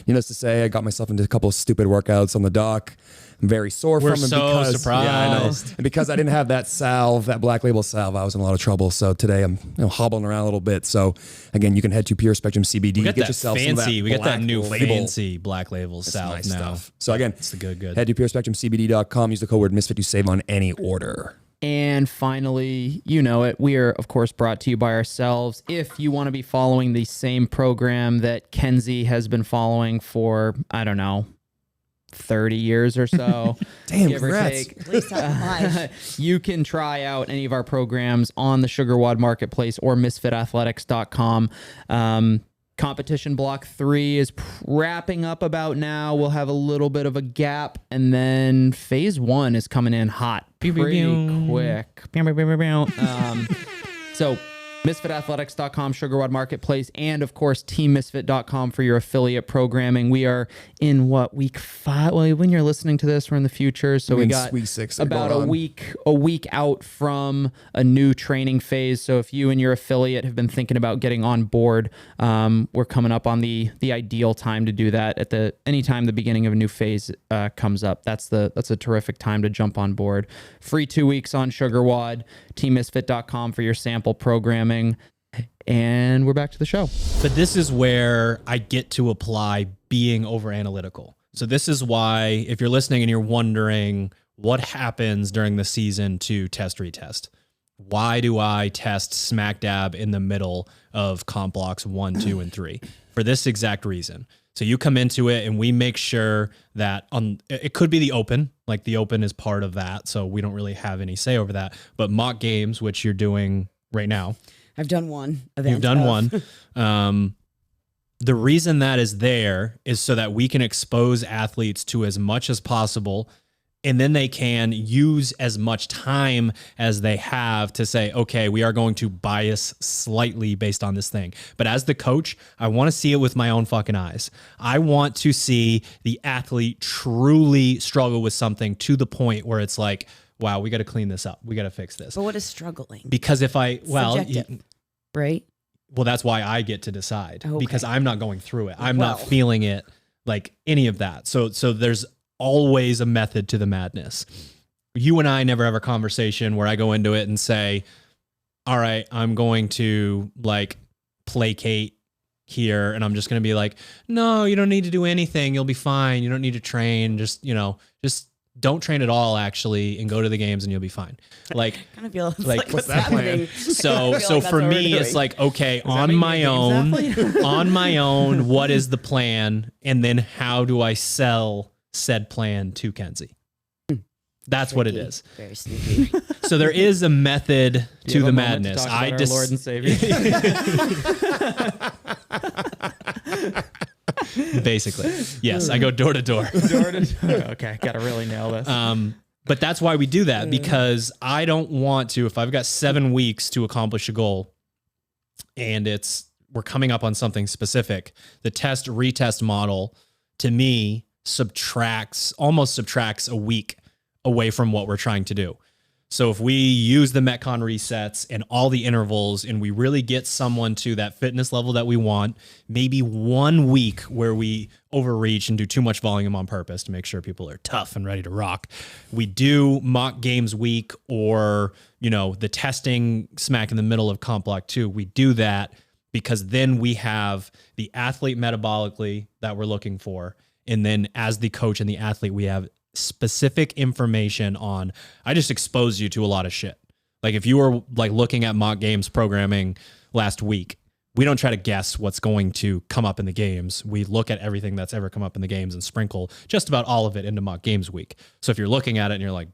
Needless to say, I got myself into a couple of stupid workouts on the dock. I'm very sore We're from it so because surprised. Yeah, I know. And because I didn't have that salve, that black label salve, I was in a lot of trouble. So today I'm hobbling around a little bit. So again, you can head to Pure Spectrum CBD. We got get that yourself fancy. some of that We got that new label. fancy black label salve nice now. stuff. So again, it's the good. head to purespectrumcbd.com. Use the code word Misfit to save on any order. And finally, you know it, we are, of course, brought to you by ourselves. If you want to be following the same program that Kenzie has been following for, I don't know, 30 years or so. Damn, give or congrats. take. At least have five. You can try out any of our programs on the SugarWOD Marketplace or misfitathletics.com. Competition block 3 is wrapping up about now. We'll have a little bit of a gap, and then phase 1 is coming in hot pretty quick. So misfitathletics.com, SugarWOD Marketplace, and of course teammisfit.com for your affiliate programming. We are in week 5? Well, when you're listening to this, we're in the future, so we got week 6 about a week out from a new training phase. So if you and your affiliate have been thinking about getting on board, we're coming up on the ideal time to do that. At anytime the beginning of a new phase comes up, that's a terrific time to jump on board. Free 2 weeks on SugarWOD, teammisfit.com for your sample programming. And we're back to the show. But this is where I get to apply being over analytical. So this is why, if you're listening and you're wondering what happens during the season to test retest, why do I test smack dab in the middle of comp blocks 1, 2, and 3? For this exact reason. So you come into it and we make sure that it could be the open, like the open is part of that. So we don't really have any say over that. But mock games, which you're doing right now. I've done one event. You've done one. The reason that is there is so that we can expose athletes to as much as possible, and then they can use as much time as they have to say, okay, we are going to bias slightly based on this thing. But as the coach, I want to see it with my own fucking eyes. I want to see the athlete truly struggle with something to the point where it's like, wow, we got to clean this up. We got to fix this. But what is struggling? Because if Subjective, right? Well, that's why I get to decide, Okay. because I'm not going through it. I'm not feeling it, like any of that. So there's always a method to the madness. You and I never have a conversation where I go into it and say, all right, I'm going to like placate here. And I'm just going to be like, no, you don't need to do anything. You'll be fine. You don't need to train. Just don't train at all actually and go to the games and you'll be fine. Like, kind of feel like, like what's what's that plan? happening. so like for that's what me, we're it's doing. like, okay, that on make my me a own, games athlete? on my own, what is the plan? And then how do I sell said plan to Kenzie? That's what it Tricky. is. Very sneaky. So there is a method Do you to have the a moment madness. To talk about our Lord and Savior. Basically, yes, I go door to door. Okay, gotta really nail this. But that's why we do that, because I don't want to, if I've got 7 weeks to accomplish a goal and we're coming up on something specific, the test retest model to me almost subtracts a week away from what we're trying to do. So if we use the Metcon resets and all the intervals and we really get someone to that fitness level that we want, maybe 1 week where we overreach and do too much volume on purpose to make sure people are tough and ready to rock. We do mock games week or, the testing smack in the middle of comp block 2. We do that because then we have the athlete metabolically that we're looking for. And then as the coach and the athlete, we have specific information on, I just expose you to a lot of shit. Like if you were like looking at mock games programming last week, we don't try to guess what's going to come up in the games. We look at everything that's ever come up in the games and sprinkle just about all of it into mock games week. So if you're looking at it and you're like,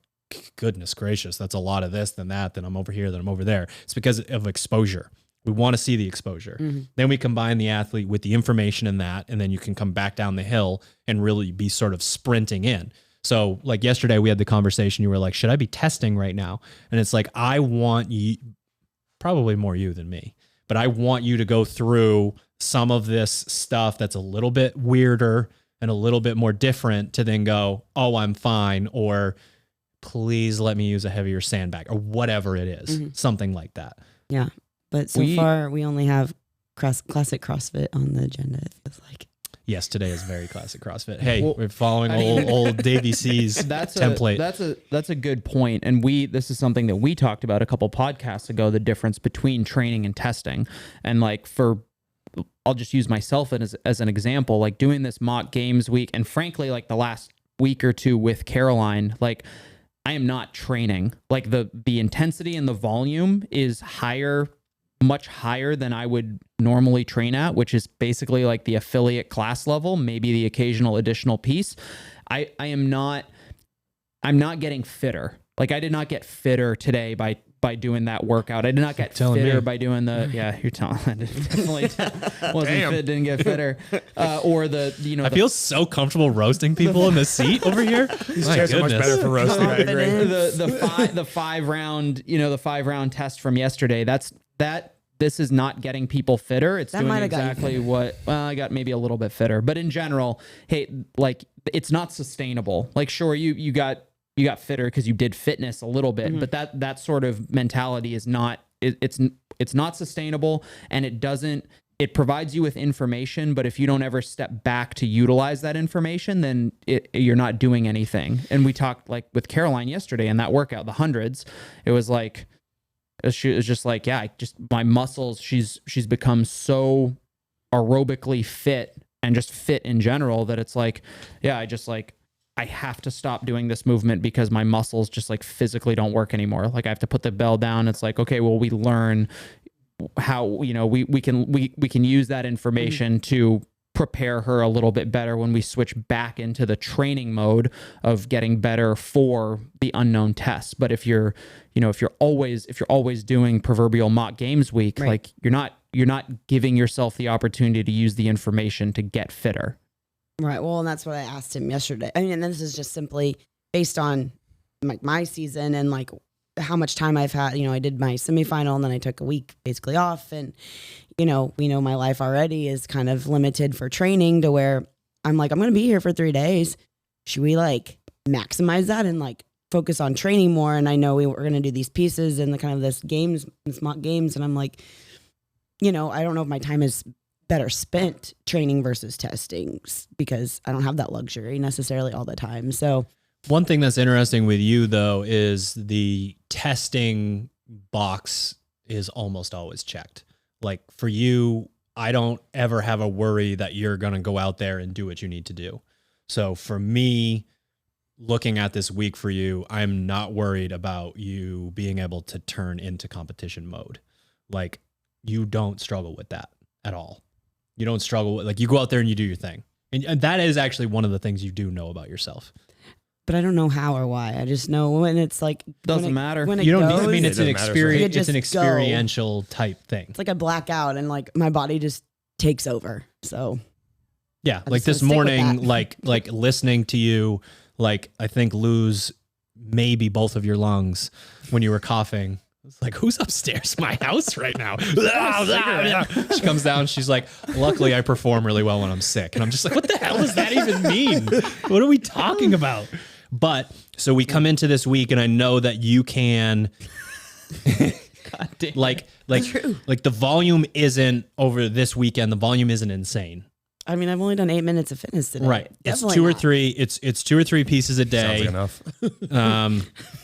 goodness gracious, that's a lot of this, then that, then I'm over here, then I'm over there. It's because of exposure. We want to see the exposure. Mm-hmm. Then we combine the athlete with the information in that, and then you can come back down the hill and really be sort of sprinting in. So like yesterday we had the conversation, you were like, should I be testing right now? And it's like, I want you, probably more you than me, but I want you to go through some of this stuff that's a little bit weirder and a little bit more different to then go, oh, I'm fine. Or please let me use a heavier sandbag or whatever it is, something like that. Yeah. But so far we only have classic CrossFit on the agenda, it feels like. Yes, today is very classic CrossFit. Hey, we're following old Davey C's template. That's a good point. And this is something that we talked about a couple podcasts ago, the difference between training and testing. And like I'll just use myself as an example, like doing this mock games week. And frankly, like the last week or two with Caroline, like I am not training. Like the intensity and the volume is higher, much higher than I would normally train at, which is basically like the affiliate class level, maybe the occasional additional piece. I'm not getting fitter. Like I did not get fitter today by doing that workout. I did not get fitter by doing you're telling I definitely wasn't fit, didn't get fitter. Or I feel so comfortable roasting people in the seat over here. These chairs are much better for roasting. I agree. The 5 round test from yesterday, this is not getting people fitter. It's doing exactly what, I got maybe a little bit fitter, but in general, hey, like it's not sustainable. Like, sure, you got fitter because you did fitness a little bit, but that sort of mentality is not, it's not sustainable, and it provides you with information, but if you don't ever step back to utilize that information, then you're not doing anything. And we talked like with Caroline yesterday in that workout, the hundreds, it was just like, my muscles, she's become so aerobically fit and just fit in general that it's like, I have to stop doing this movement because my muscles just like physically don't work anymore. Like I have to put the bell down. It's like, okay, well, we learn how, we can use that information to prepare her a little bit better when we switch back into the training mode of getting better for the unknown tests. But if you're always doing proverbial mock games week, right, like you're not giving yourself the opportunity to use the information to get fitter. Right. Well, and that's what I asked him yesterday. I mean, and this is just simply based on like my season and like how much time I've had. I did my semifinal and then I took a week basically off. And, we know my life already is kind of limited for training to where I'm like, I'm going to be here for 3 days. Should we like maximize that and like focus on training more? And I know we're going to do these pieces and the kind of this mock games. And I'm like, I don't know if my time is better spent training versus testing because I don't have that luxury necessarily all the time. So one thing that's interesting with you though is the testing box is almost always checked. Like for you, I don't ever have a worry that you're going to go out there and do what you need to do. So for me, looking at this week for you, I'm not worried about you being able to turn into competition mode. Like, you don't struggle with that at all. You don't struggle with, like, you go out there and you do your thing. And that is actually one of the things you do know about yourself. But I don't know how or why. I just know when it's like Doesn't matter. When it You don't goes, need, I mean, it's an It doesn't matter, experience. so- It's an You just go. experiential type thing. it's like I black out and like my body just takes over. So Yeah, I'm like just this gonna stick with morning, that. like listening to you, like I think lose maybe both of your lungs when you were coughing. It's like, who's upstairs in my house right now? She comes down. She's like, luckily I perform really well when I'm sick. And I'm just like, what the hell does that even mean? What are we talking about? But so we come into this week and I know that you can God damn. like the volume isn't over this weekend. The volume isn't insane. I mean, I've only done 8 minutes of fitness today. Right. It's Definitely 2 or not. 3. It's 2 or 3 pieces a Sounds day. like enough.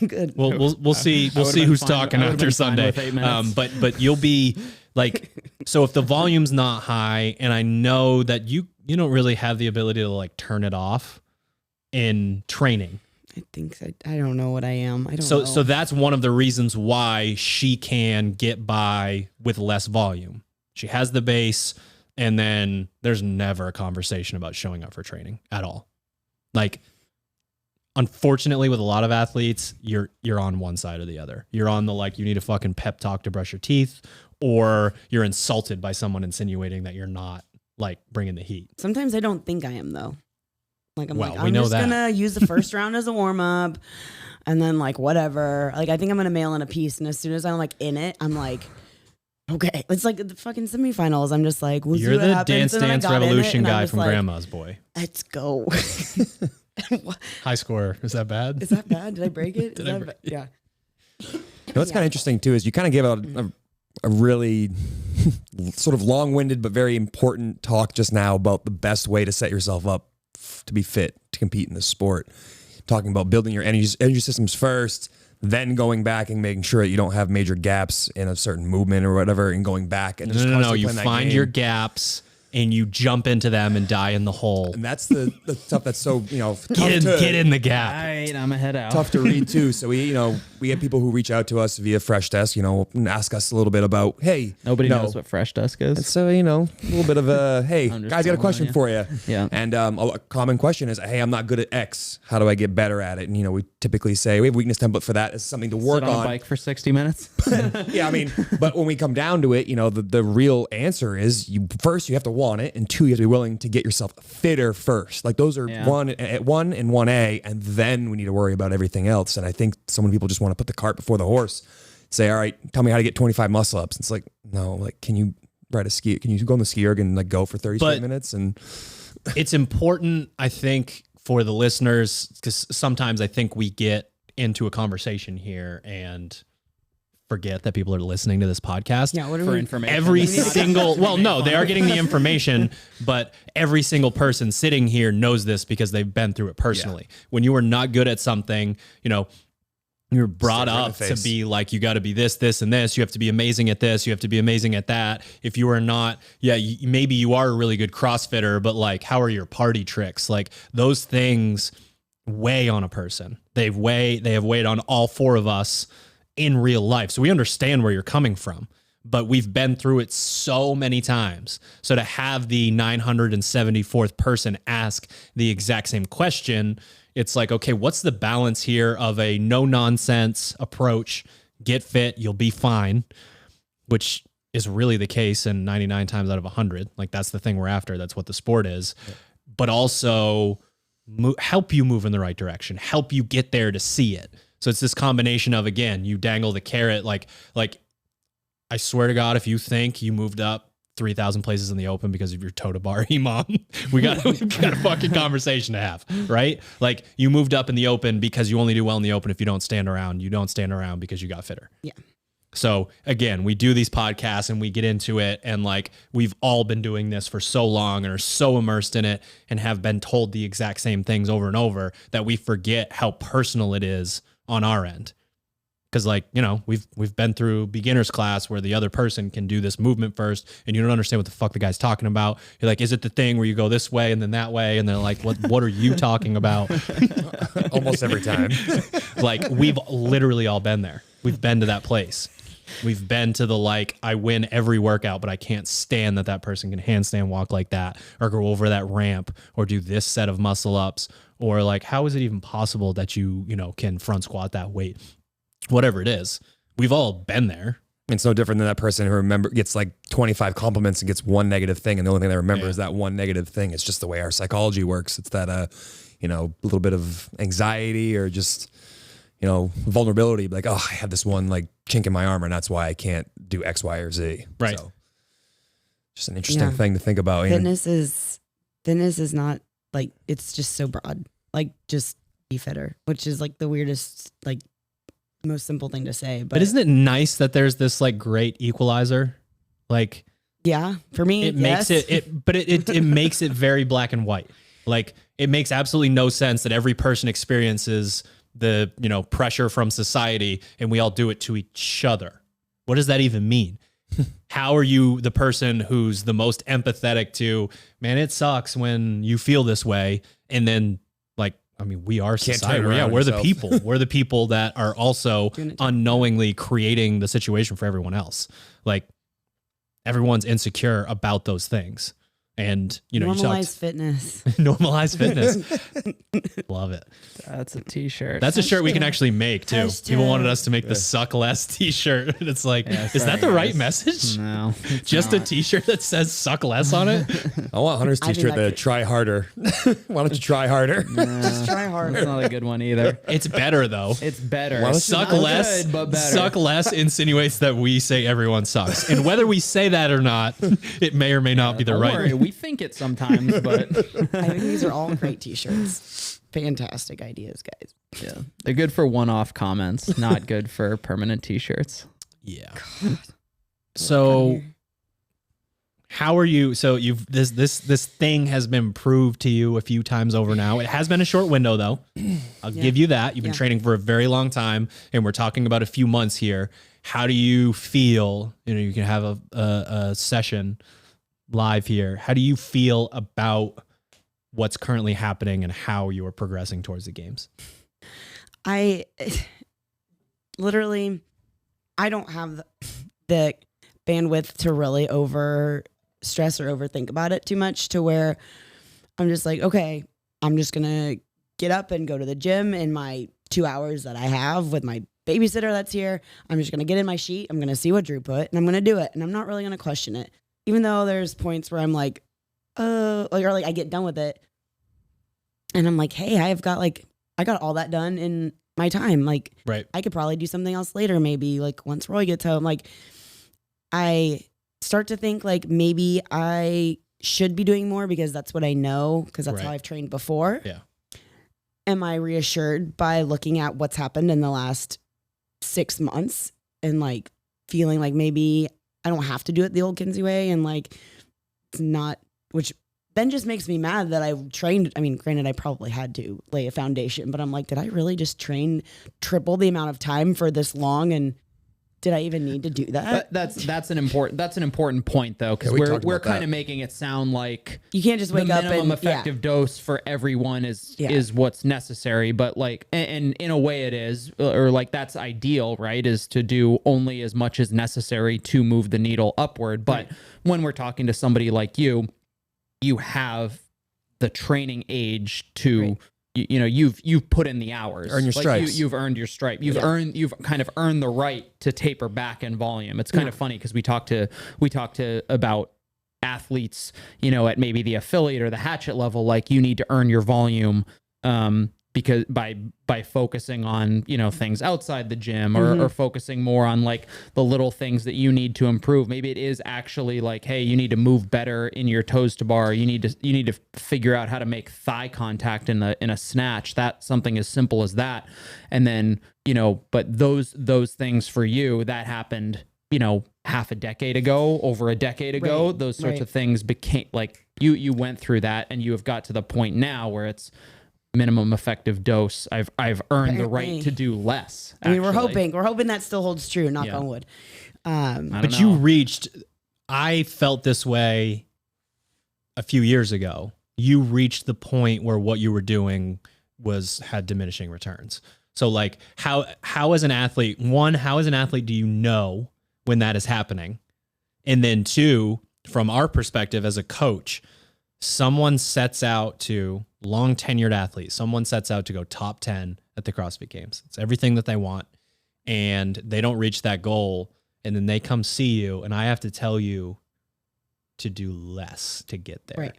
Good. We'll see I would've been who's fine- talking I would've after been fine Sunday. with 8 minutes. But you'll be like, so if the volume's not high, and I know that you don't really have the ability to like turn it off in training. I think I don't know what I am. I don't So know. so that's one of the reasons why she can get by with less volume. She has the base, and then there's never a conversation about showing up for training at all. Like, unfortunately, with a lot of athletes, you're on one side or the other. You're on the, like, you need a fucking pep talk to brush your teeth, or you're insulted by someone insinuating that you're not like bringing the heat. Sometimes I don't think I am though. Like I'm Well, like we I'm know just that. gonna use the first round as a warm up, and then like whatever. Like I think I'm gonna mail in a piece, and as soon as I'm like in it, I'm like, okay. It's like the fucking semifinals. I'm just like, we'll see You're what the happens. Dance And then I Dance got in it, Revolution and I'm guy just from like, Grandma's Boy. Let's go. High score. Is that bad? Is that bad? Did I break it? Did Is I that break ba- yeah. You know, what's kind of interesting too is you kind of gave out a really sort of long-winded but very important talk just now about the best way to set yourself up to be fit to compete in this sport. Talking about building your energy systems first, then going back and making sure that you don't have major gaps in a certain movement or whatever, and going back and just No. constantly You playing that find game. your gaps and you jump into them and die in the hole. And that's the stuff that's so, Get in the gap. All right, I'm a head out. tough to read too. So we have people who reach out to us via Fresh Desk, and ask us a little bit about, hey, Nobody knows what Fresh Desk is. So, a little bit of a, hey, I'm just guys, got a telling question you. for you. Yeah. And a common question is, hey, I'm not good at X. How do I get better at it? And, we typically say we have a weakness template for that as something to work Sit on a on. bike for 60 minutes. Yeah, I mean, but when we come down to it, the real answer is you have to want it, and 2, you have to be willing to get yourself fitter first. Like those are Yeah. 1 and 1A, and then we need to worry about everything else. And I think so many people just want to put the cart before the horse. Say, all right, tell me how to get 25 muscle ups. It's like, no, like, can you ride a ski? Can you go on the ski erg and like go for 30 straight minutes? And It's important, I think, for the listeners, because sometimes I think we get into a conversation here and forget that people are listening to this podcast. Yeah. What are For we? information. Every single, well, no, they are getting the information, but every single person sitting here knows this because they've been through it personally. When you are not good at something, you're brought Stare right in up the to face. be like, you got to be this, this, and this. You have to be amazing at this. You have to be amazing at that. If you are not, maybe you are a really good CrossFitter, but like, how are your party tricks? Like those things weigh on a person. They have weighed on all 4 of us in real life. So we understand where you're coming from, but we've been through it so many times. So to have the 974th person ask the exact same question, it's like, okay, what's the balance here of a no nonsense approach? Get fit, you'll be fine, which is really the case in 99 times out of 100. Like that's the thing we're after. That's what the sport is. Yeah. But also help you move in the right direction, help you get there to see it. So it's this combination of, again, you dangle the carrot. Like I swear to God, if you think you moved up 3,000 places in the open because of your toe to bar imam, we've got a fucking conversation to have, right? Like you moved up in the open because you only do well in the open if you don't stand around. You don't stand around because you got fitter. Yeah. So again, we do these podcasts and we get into it, and like we've all been doing this for so long and are so immersed in it and have been told the exact same things over and over that we forget how personal it is on our end. Cause like, you know, we've been through beginner's class where the other person can do this movement first and you don't understand what the fuck the guy's talking about. You're like, is it the thing where you go this way and then that way? And they're like, what are you talking about? Almost every time. Like we've literally all been there. We've been to that place. We've been to the, like, I win every workout, but I can't stand that person can handstand walk like that or go over that ramp or do this set of muscle ups, or like, how is it even possible that you know, can front squat that weight? Whatever it is, we've all been there. It's no different than that person who gets like 25 compliments and gets one negative thing, and the only thing they remember is that one negative thing. It's just the way our psychology works. It's that, you know, a little bit of anxiety or just, you know, vulnerability. Like, oh, I have this one like chink in my armor, and that's why I can't do X, Y, or Z. Right. So, just an interesting thing to think about. Fitness is not like, it's just so broad. Like, just be fitter, which is like the weirdest, like, most simple thing to say. But isn't it nice that there's this like great equalizer? Like, yeah, for me, it makes it makes it very black and white. Like, it makes absolutely no sense that every person experiences the, you know, pressure from society and we all do it to each other. What does that even mean? How are you the person who's the most empathetic to, man, it sucks when you feel this way, and then like, I mean, we are society. Yeah, we're the people. We're the people that are also unknowingly creating the situation for everyone else. Like, everyone's insecure about those things. And, you know, normalize fitness. Normalize fitness. Love it. That's a t-shirt. That's a shirt we can actually make too. Hashtag. People wanted us to make the suck less t-shirt. And it's like, is that the right message? No. Just a t-shirt that says suck less on it? I want Hunter's t-shirt that try harder. Why don't you try harder? Just try harder. That's not a good one either. It's better though. It's better. Well, Suck Not less, good, but better. suck less insinuates that we say everyone sucks. And whether we say that or not, it may or may not be the Don't right. worry, we think it sometimes, but I think these are all great t-shirts. Fantastic ideas, guys. yeah, they're good for one-off comments, not good for permanent t-shirts. Yeah. So how are you? So you've this thing has been proved to you a few times over now. It has been a short window though. I'll give you that. You've been training for a very long time, and we're talking about a few months here. How do you feel? You know, you can have a session live here. How do you feel about what's currently happening and how you are progressing towards the games? I literally, I don't have the bandwidth to really over stress or overthink about it too much, to where I'm just like, okay, I'm just going to get up and go to the gym in my 2 hours that I have with my babysitter that's here. I'm just going to get in my sheet. I'm going to see what Drew put, and I'm going to do it. And I'm not really going to question it. Even though there's points where I'm like, or like I get done with it and I'm like, hey, I got all that done in my time. Like, right. I could probably do something else later. Maybe like once Roy gets home, like I start to think like maybe I should be doing more because that's what I know. Cause that's how I've trained before. Yeah. Am I reassured by looking at what's happened in the last 6 months and like feeling like maybe I don't have to do it the old Kenzie way, and like it's not, which then just makes me mad that I trained. I mean, granted, I probably had to lay a foundation, but I'm like, did I really just train triple the amount of time for this long? And did I even need to do that? That's an important point though, because we're kind of making it sound like you can't just wake the up minimum and effective dose for everyone is what's necessary, but like, and in a way it is, or like that's ideal, right? Is to do only as much as necessary to move the needle upward. But when we're talking to somebody like you have the training age to. You know, you've put in the hours. Earn your stripes. You've earned your stripe. You've kind of earned the right to taper back in volume. It's kind of funny because we talked about athletes, you know, at maybe the affiliate or the hatchet level, like you need to earn your volume because by focusing on, you know, things outside the gym or focusing more on like the little things that you need to improve. Maybe it is actually like, hey, you need to move better in your toes to bar. You need to figure out how to make thigh contact in a snatch. That's something as simple as that. And then, you know, but those things for you that happened, you know, half a decade ago, over a decade ago, those sorts of things became like you went through that, and you have got to the point now where it's minimum effective dose, I've earned the Apparently. right to do less. I mean, we're actually. hoping that still holds true. Knock Yeah. on wood. I don't But know. you reached, I felt this way a few years ago. You reached the point where what you were doing had diminishing returns. So like how as an athlete, one, how as an athlete do you know when that is happening? And then two, from our perspective as a coach, someone sets out to, long tenured athlete, someone sets out to go top 10 at the CrossFit Games. It's everything that they want. And they don't reach that goal. And then they come see you, and I have to tell you to do less to get there. Right.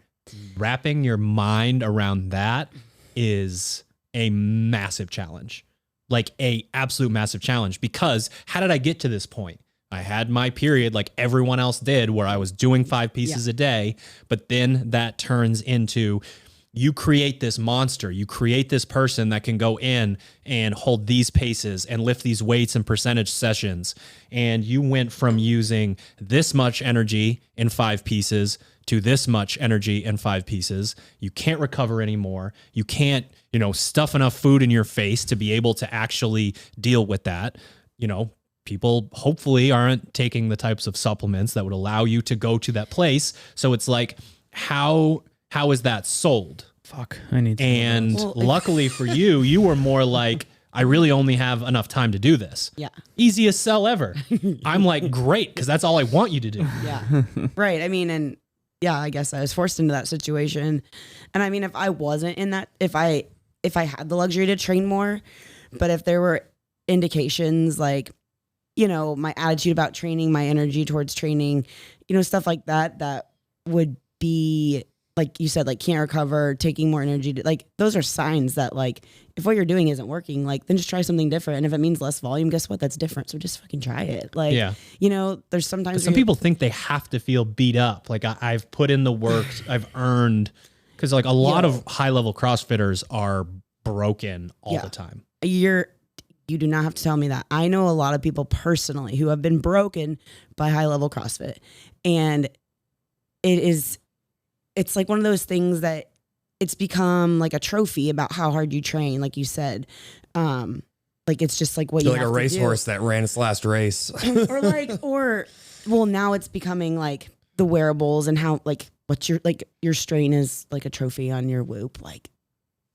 Wrapping your mind around that is a massive challenge, like a absolute massive challenge. Because how did I get to this point? I had my period like everyone else did where I was doing 5 pieces a day, but then that turns into you create this monster. You create this person that can go in and hold these paces and lift these weights in percentage sessions. And you went from using this much energy in 5 pieces to this much energy in 5 pieces. You can't recover anymore. You can't, stuff enough food in your face to be able to actually deal with that. People hopefully aren't taking the types of supplements that would allow you to go to that place. So it's like, how is that sold? Fuck, I need some of And those. luckily for you, you were more like, I really only have enough time to do this. Yeah. Easiest sell ever. I'm like, great, because that's all I want you to do. Yeah. Right. I mean, and yeah, I guess I was forced into that situation. And I mean, if I wasn't in that, if I had the luxury to train more, but if there were indications like, my attitude about training, my energy towards training, stuff like that, that would be, like you said, like can't recover, taking more energy, like those are signs that like, if what you're doing isn't working, like then just try something different. And if it means less volume, guess what? That's different. So just fucking try it. Like, Yeah. There's sometimes But some people think they have to feel beat up. Like I've put in the work, I've earned, because like a lot of high level CrossFitters are broken all the time. You do not have to tell me that. I know a lot of people personally who have been broken by high level CrossFit. And it's like one of those things that it's become like a trophy about how hard you train, like you said. Like it's just like what You're you like have a to racehorse that ran its last race. Well, now it's becoming like the wearables and how like what's your strain is like a trophy on your Whoop. Like,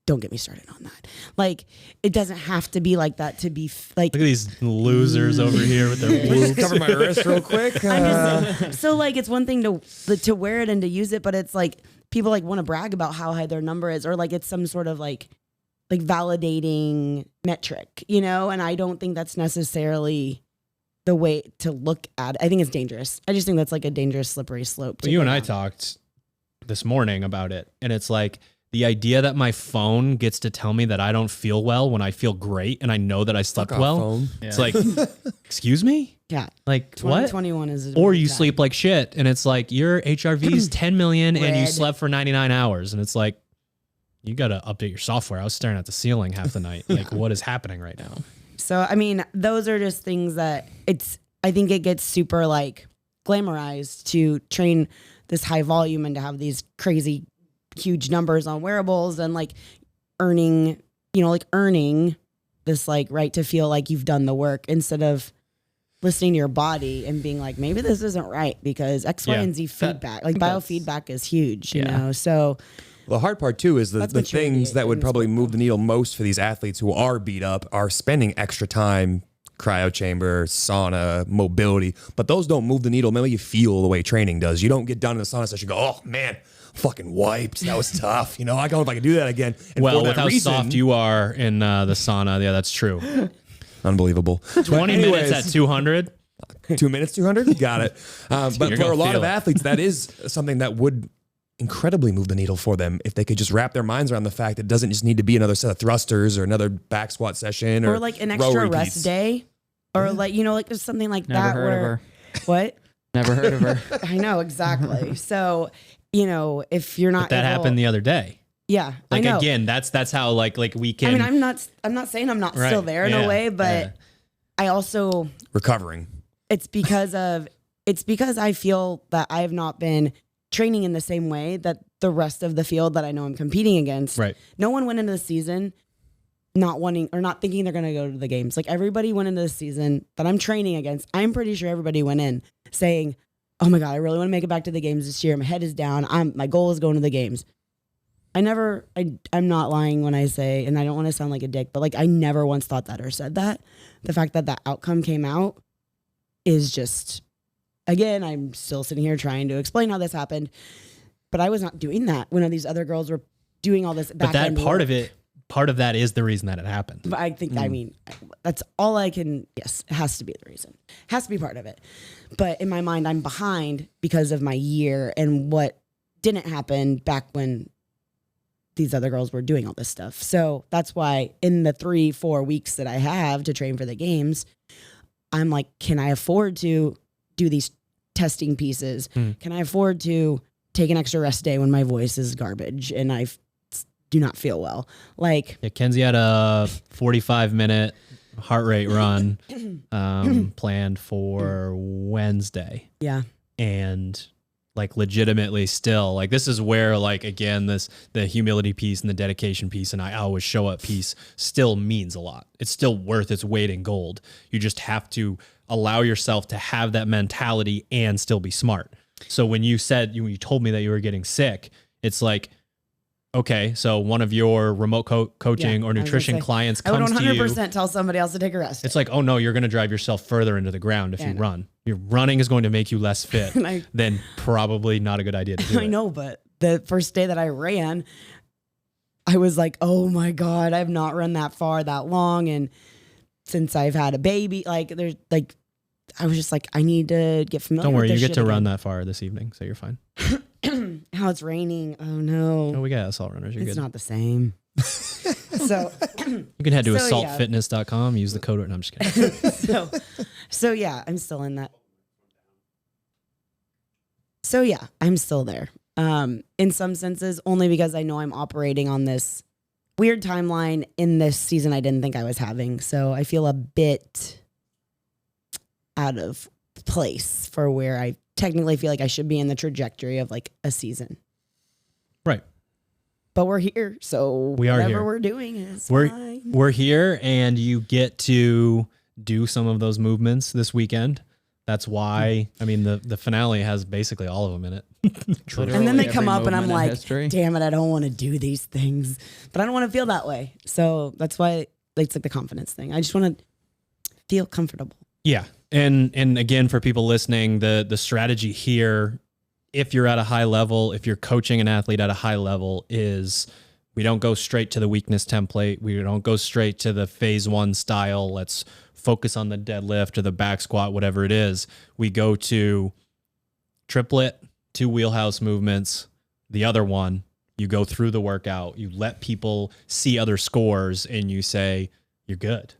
don't get me started on that. Like, it doesn't have to be like that to be like. Look at these losers over here with their whoops. Cover my wrist real quick. I'm just so like it's one thing to wear it and to use it, but it's like people like want to brag about how high their number is, or like it's some sort of like validating metric, and I don't think that's necessarily the way to look at it. I think it's dangerous. I just think that's like a dangerous slippery slope. Well, you and I talked this morning about it, and it's like the idea that my phone gets to tell me that I don't feel well when I feel great and I know that I slept well. Phone. It's like, excuse me? Yeah. Like what? 2021 is Or you sleep like shit and it's like your HRV is 10 million and you Red. slept for 99 hours. And it's like, you got to update your software. I was staring at the ceiling half the night. Like what is happening right now? So, I mean, those are just things that I think it gets super like glamorized to train this high volume and to have these crazy huge numbers on wearables and like earning this like right to feel like you've done the work instead of listening to your body and being like, maybe this isn't right because X, Y, and Z feedback, like biofeedback is huge, you know? So the hard part too is the That's maturity things that would in probably sport, move the needle most for these athletes who are beat up are spending extra time, cryo chamber, sauna, mobility, but those don't move the needle. Maybe you feel the way training does. You don't get done in the sauna session and go, oh man, fucking wiped. That was tough. I don't know if I can do that again. And Well, for that with how reason, soft you are in the sauna, yeah, that's true. unbelievable. 20 minutes at 200. 2 minutes, 200. Got it. But You're for a gonna lot feel of it. athletes, that is something that would incredibly move the needle for them if they could just wrap their minds around the fact that it doesn't just need to be another set of thrusters or another back squat session or like an row extra repeats. rest day or like, like there's something like Never that heard of her. What? Never heard of her. I know, exactly. So, if you're not But that able- happened the other day. Yeah, Like I know. again, that's how like we can. I mean, I'm not saying I'm not Right, still there in yeah, a way, but yeah. I also Recovering. it's because I feel that I have not been training in the same way that the rest of the field that I know I'm competing against. Right. No one went into the season not wanting or not thinking they're going to go to the games. Like everybody went into the season that I'm training against. I'm pretty sure everybody went in saying, oh my God, I really want to make it back to the games this year. My head is down. My goal is going to the games. I'm not lying when I say, and I don't want to sound like a dick, but like I never once thought that or said that. The fact that that outcome came out is just, again, I'm still sitting here trying to explain how this happened, but I was not doing that when these other girls were doing all this. But that part of that is the reason that it happened. But I think, I mean, that's all I can, yes, it has to be the reason. Has to be part of it. But in my mind, I'm behind because of my year and what didn't happen back when these other girls were doing all this stuff. So that's why in the 3-4 weeks that I have to train for the games, I'm like, can I afford to do these testing pieces? Can I afford to take an extra rest day when my voice is garbage and I do not feel well? Like, Yeah, Kenzie had a 45-minute heart rate run planned for Wednesday. yeah, And like legitimately still, like this is where like, again, the humility piece and the dedication piece and I always show up piece still means a lot. It's still worth its weight in gold. You just have to allow yourself to have that mentality and still be smart. So when you told me that you were getting sick, it's like, okay, so one of your remote coaching or nutrition clients I would comes to you. 100% tell somebody else to take a rest. It's like, oh no, you're going to drive yourself further into the ground if you run. Your running is going to make you less fit. Then probably not a good idea to do it. I know, but the first day that I ran, I was like, oh my God, I've not run that far that long. And since I've had a baby, like there's like, I was just like, I need to get familiar Don't with worry, this you get shit to run again. that far this evening, so you're fine. How it's raining. Oh no. Oh, we got assault runners. You're It's good. not the same. So You can head to So, assaultfitness.com, use the code. No, I'm just kidding. so yeah, I'm still in that. So yeah, I'm still there. In some senses, only because I know I'm operating on this weird timeline in this season I didn't think I was having. So I feel a bit out of place for where I technically feel like I should be in the trajectory of like a season. Right. But we're here, so We are whatever here. we're doing is We're fine. we're here, and you get to do some of those movements this weekend. That's why, I mean, the finale has basically all of them in it. And then they come Every up and I'm movement of like, history. damn it, I don't want to do these things. But I don't want to feel that way. So that's why it's like the confidence thing. I just want to feel comfortable. Yeah. And again, for people listening, the strategy here, if you're at a high level, if you're coaching an athlete at a high level, is we don't go straight to the weakness template. We don't go straight to the phase 1 style. Let's focus on the deadlift or the back squat, whatever it is. We go to triplet, 2 wheelhouse movements. The other one, you go through the workout, you let people see other scores, and you say, you're good.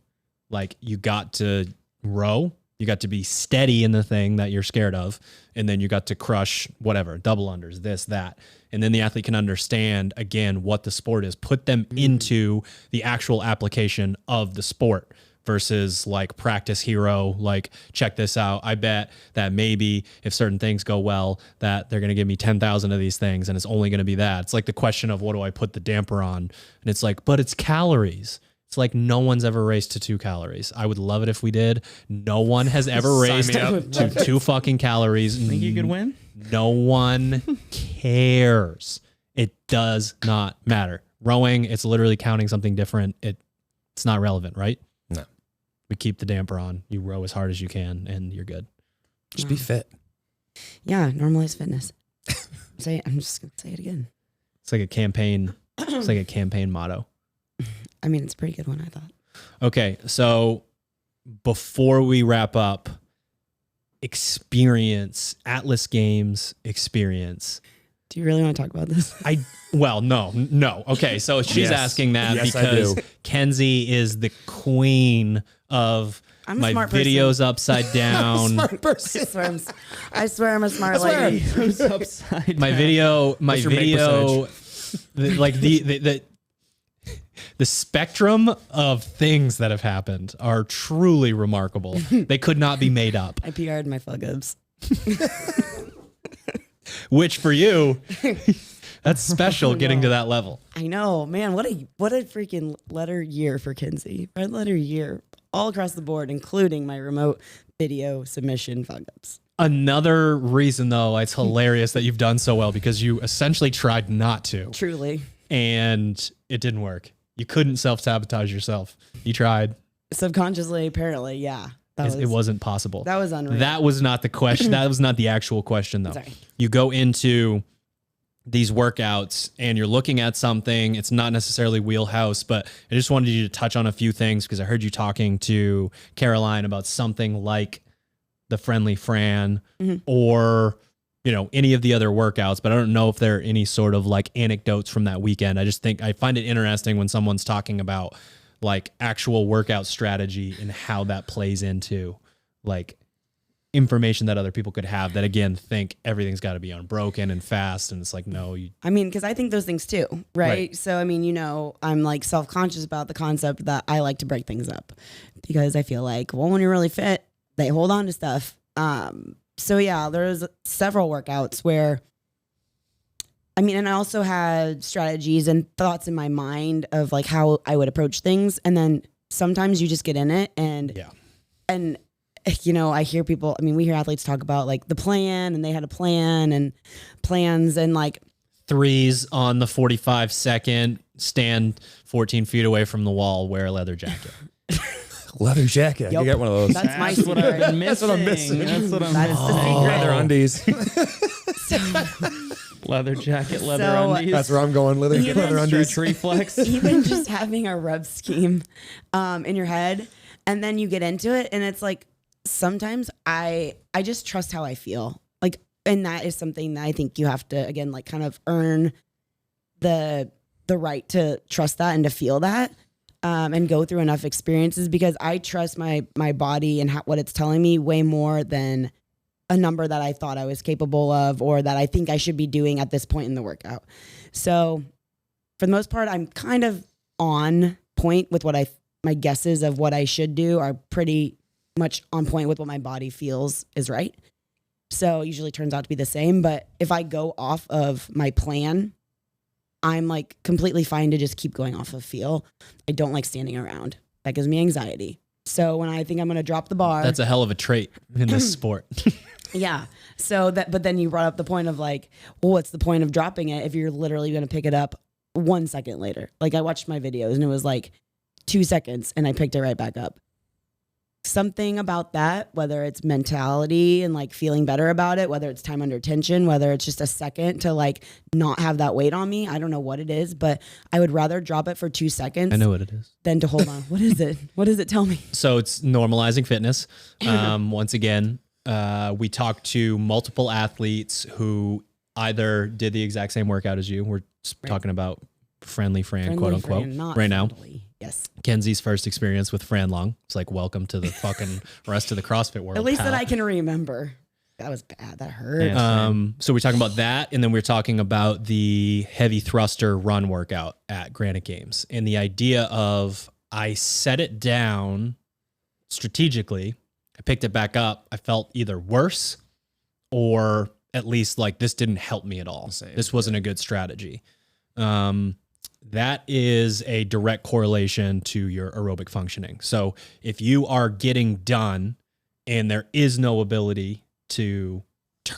Like, you got to row, you got to be steady in the thing that you're scared of, and then you got to crush whatever, double unders, this, that. And then the athlete can understand, again, what the sport is, put them into the actual application of the sport versus like practice hero, like, check this out. I bet that maybe if certain things go well, that they're going to give me 10,000 of these things, and it's only going to be that. It's like the question of what do I put the damper on? And it's like, but it's calories. It's like no one's ever raced to 2 calories. I would love it if we did. No one has ever raced to 2 fucking calories. Think you could win? No one cares. It does not matter. Rowing, it's literally counting something different. It's not relevant, right? No. We keep the damper on. You row as hard as you can, and you're good. Just be fit. Yeah, normalize fitness. I'm just gonna say it again. It's like a campaign. It's like a campaign motto. I mean, it's a pretty good one, I thought. Okay, so before we wrap up, experience, Atlas Games experience. Do you really want to talk about this? No. Okay, so she's Yes. asking that Yes, I because do. Kenzie is the queen of I'm a my smart person. videos upside down. Smart person. I swear I'm a smart lady. Upside My down. video, What's your make the spectrum of things that have happened are truly remarkable. They could not be made up. I PR'd my fuck ups. which for you, that's special getting to that level. I know, man. What a freaking letter year for Kenzie. Red letter year all across the board, including my remote video submission fuck ups. Another reason, though, it's hilarious that you've done so well because you essentially tried not to. Truly. And it didn't work. You couldn't self-sabotage yourself. You tried. Subconsciously, apparently, yeah. It wasn't possible. That was unreal. That was not the question. That was not the actual question, though. Sorry. You go into these workouts and you're looking at something. It's not necessarily wheelhouse, but I just wanted you to touch on a few things because I heard you talking to Caroline about something like the Friendly Fran or, you know, any of the other workouts, but I don't know if there are any sort of like anecdotes from that weekend. I just think I find it interesting when someone's talking about like actual workout strategy and how that plays into like information that other people could have that again think everything's got to be unbroken and fast, and it's like no, I mean, because I think those things too, right? So I mean, you know, I'm like self-conscious about the concept that I like to break things up because I feel like, well, when you're really fit, they hold on to stuff. So yeah, there's several workouts where, I mean, and I also had strategies and thoughts in my mind of like how I would approach things, and then sometimes you just get in it, and you know, I hear people, I mean, we hear athletes talk about like the plan, and they had a plan and plans and like threes on the 45-second, stand 14 feet away from the wall, wear a leather jacket. Leather jacket. I Yep. could get one of those. That's my That's what secret. I've been missing. That's what I'm missing. That's what I'm That is the secret. Leather undies. Leather jacket, leather So- undies. That's where I'm going. Leather undies. Stretch reflex. Even just having a rep scheme in your head, and then you get into it, and it's like sometimes I just trust how I feel, like, and that is something that I think you have to again like kind of earn the right to trust that and to feel that, and go through enough experiences, because I trust my body and what it's telling me way more than a number that I thought I was capable of or that I think I should be doing at this point in the workout. So for the most part, I'm kind of on point with what my guesses of what I should do are pretty much on point with what my body feels is right. So it usually turns out to be the same. But if I go off of my plan, I'm like completely fine to just keep going off of feel. I don't like standing around. That gives me anxiety. So when I think I'm going to drop the bar, That's a hell of a trait in this sport. yeah. So but then you brought up the point of like, well, what's the point of dropping it if you're literally going to pick it up 1 second later? Like I watched my videos and it was like 2 seconds and I picked it right back up. Something about that, whether it's mentality and like feeling better about it, whether it's time under tension, whether it's just a second to like not have that weight on me. I don't know what it is, but I would rather drop it for 2 seconds I know what it is. than to hold on. What is it? What does it tell me? So it's normalizing fitness. Once again, we talked to multiple athletes who either did the exact same workout as you. We're talking about Friendly Fran, quote unquote, not right now. friendly. Yes. Kenzie's first experience with Fran Long. It's like, welcome to the fucking rest of the CrossFit world. At least pal. that I can remember. That was bad. That hurt. Yeah. So we're talking about that, and then we're talking about the heavy thruster run workout at Granite Games, and the idea of I set it down strategically, I picked it back up, I felt either worse or at least like this didn't help me at all. Same. This wasn't a good strategy. That is a direct correlation to your aerobic functioning. So if you are getting done and there is no ability to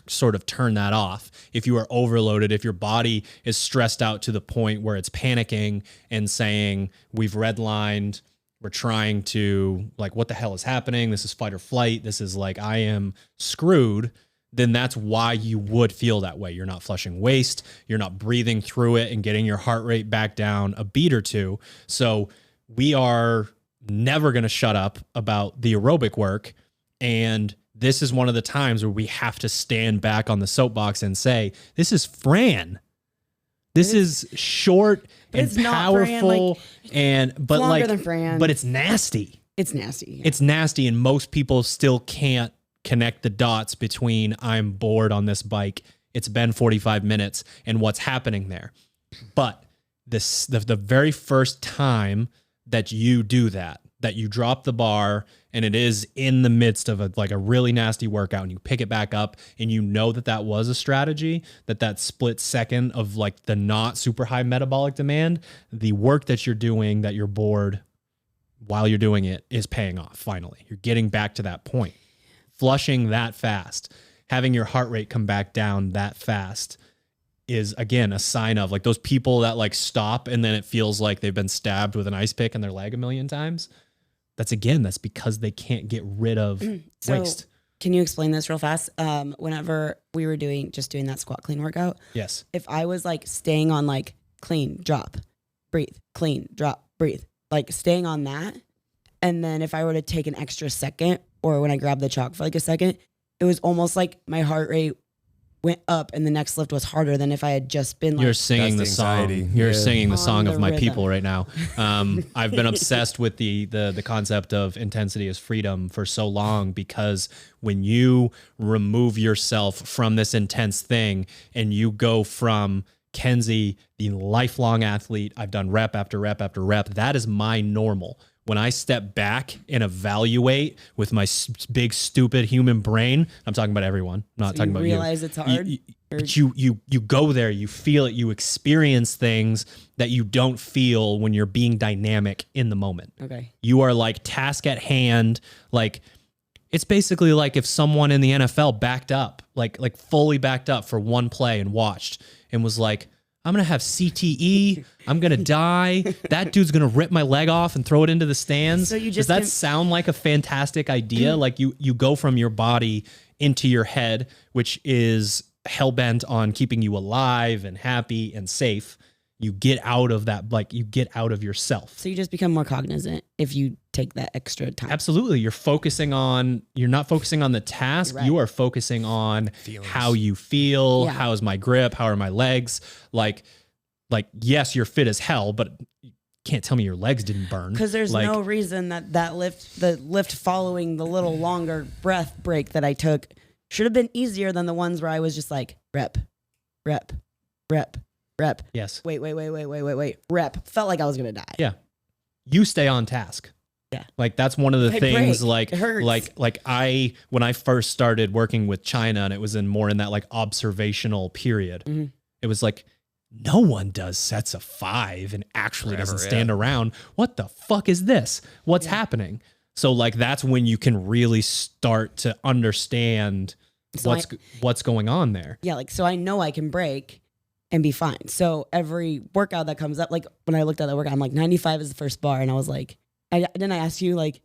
sort of turn that off, if you are overloaded, if your body is stressed out to the point where it's panicking and saying, we've redlined, we're trying to, like, what the hell is happening? This is fight or flight. This is like, I am screwed. Then that's why you would feel that way. You're not flushing waste. You're not breathing through it and getting your heart rate back down a beat or two. So we are never going to shut up about the aerobic work. And this is one of the times where we have to stand back on the soapbox and say, this is Fran. This is short and it's not Fran, powerful, but longer like, than Fran. but it's nasty. It's nasty. Yeah. It's nasty, and most people still can't connect the dots between I'm bored on this bike, it's been 45 minutes, and what's happening there. But the very first time that you do that you drop the bar and it is in the midst of a really nasty workout, and you pick it back up and you know that was a strategy, that split second of like the not super high metabolic demand, the work that you're doing, that you're bored while you're doing it, is paying off. Finally, you're getting back to that point. Flushing that fast, having your heart rate come back down that fast is, again, a sign of like those people that like stop and then it feels like they've been stabbed with an ice pick in their leg a million times. That's because they can't get rid of waste. Can you explain this real fast? Whenever we were doing that squat clean workout, Yes. if I was like staying on like clean, drop, breathe, clean, drop, breathe, like staying on that, and then if I were to take an extra second, or when I grabbed the chalk for like a second, it was almost like my heart rate went up and the next lift was harder than if I had just been like... You're singing the song. You're singing the song of my rhythm. people right now. I've been obsessed with the concept of intensity as freedom for so long, because when you remove yourself from this intense thing and you go from Kenzie, the lifelong athlete, I've done rep after rep after rep, that is my normal. When I step back and evaluate with my big, stupid human brain, I'm talking about everyone. I'm not talking about you. Realize it's hard. But you go there, you feel it, you experience things that you don't feel when you're being dynamic in the moment. Okay. You are like task at hand. Like, it's basically like if someone in the NFL backed up, like fully backed up for one play and watched and was like, I'm going to have CTE. I'm going to die. That dude's going to rip my leg off and throw it into the stands. So you Does just that sound like a fantastic idea? Like you go from your body into your head, which is hell-bent on keeping you alive and happy and safe. You get out of that, like you get out of yourself. So you just become more cognizant if you take that extra time. Absolutely. You're not focusing on the task. Right. You are focusing on Feelings. how you feel. Yeah. How's my grip? How are my legs? Like, yes, you're fit as hell, but you can't tell me your legs didn't burn. Because there's like, no reason that the lift following the little longer breath break that I took should have been easier than the ones where I was just like rep, rep, rep, rep. Yes. Wait. Rep. Felt like I was gonna die. Yeah. You stay on task. Yeah. Like that's one of the I things break. like It hurts. when I first started working with China, and it was more in that like observational period. Mm-hmm. It was like, no one does sets of 5 and actually Forever, doesn't stand around. What the fuck is this? What's happening? So like that's when you can really start to understand So what's going on there. Yeah, like so I know I can break and be fine. So every workout that comes up, like when I looked at the workout, I'm like 95 is the first bar, and I was like, I asked you like,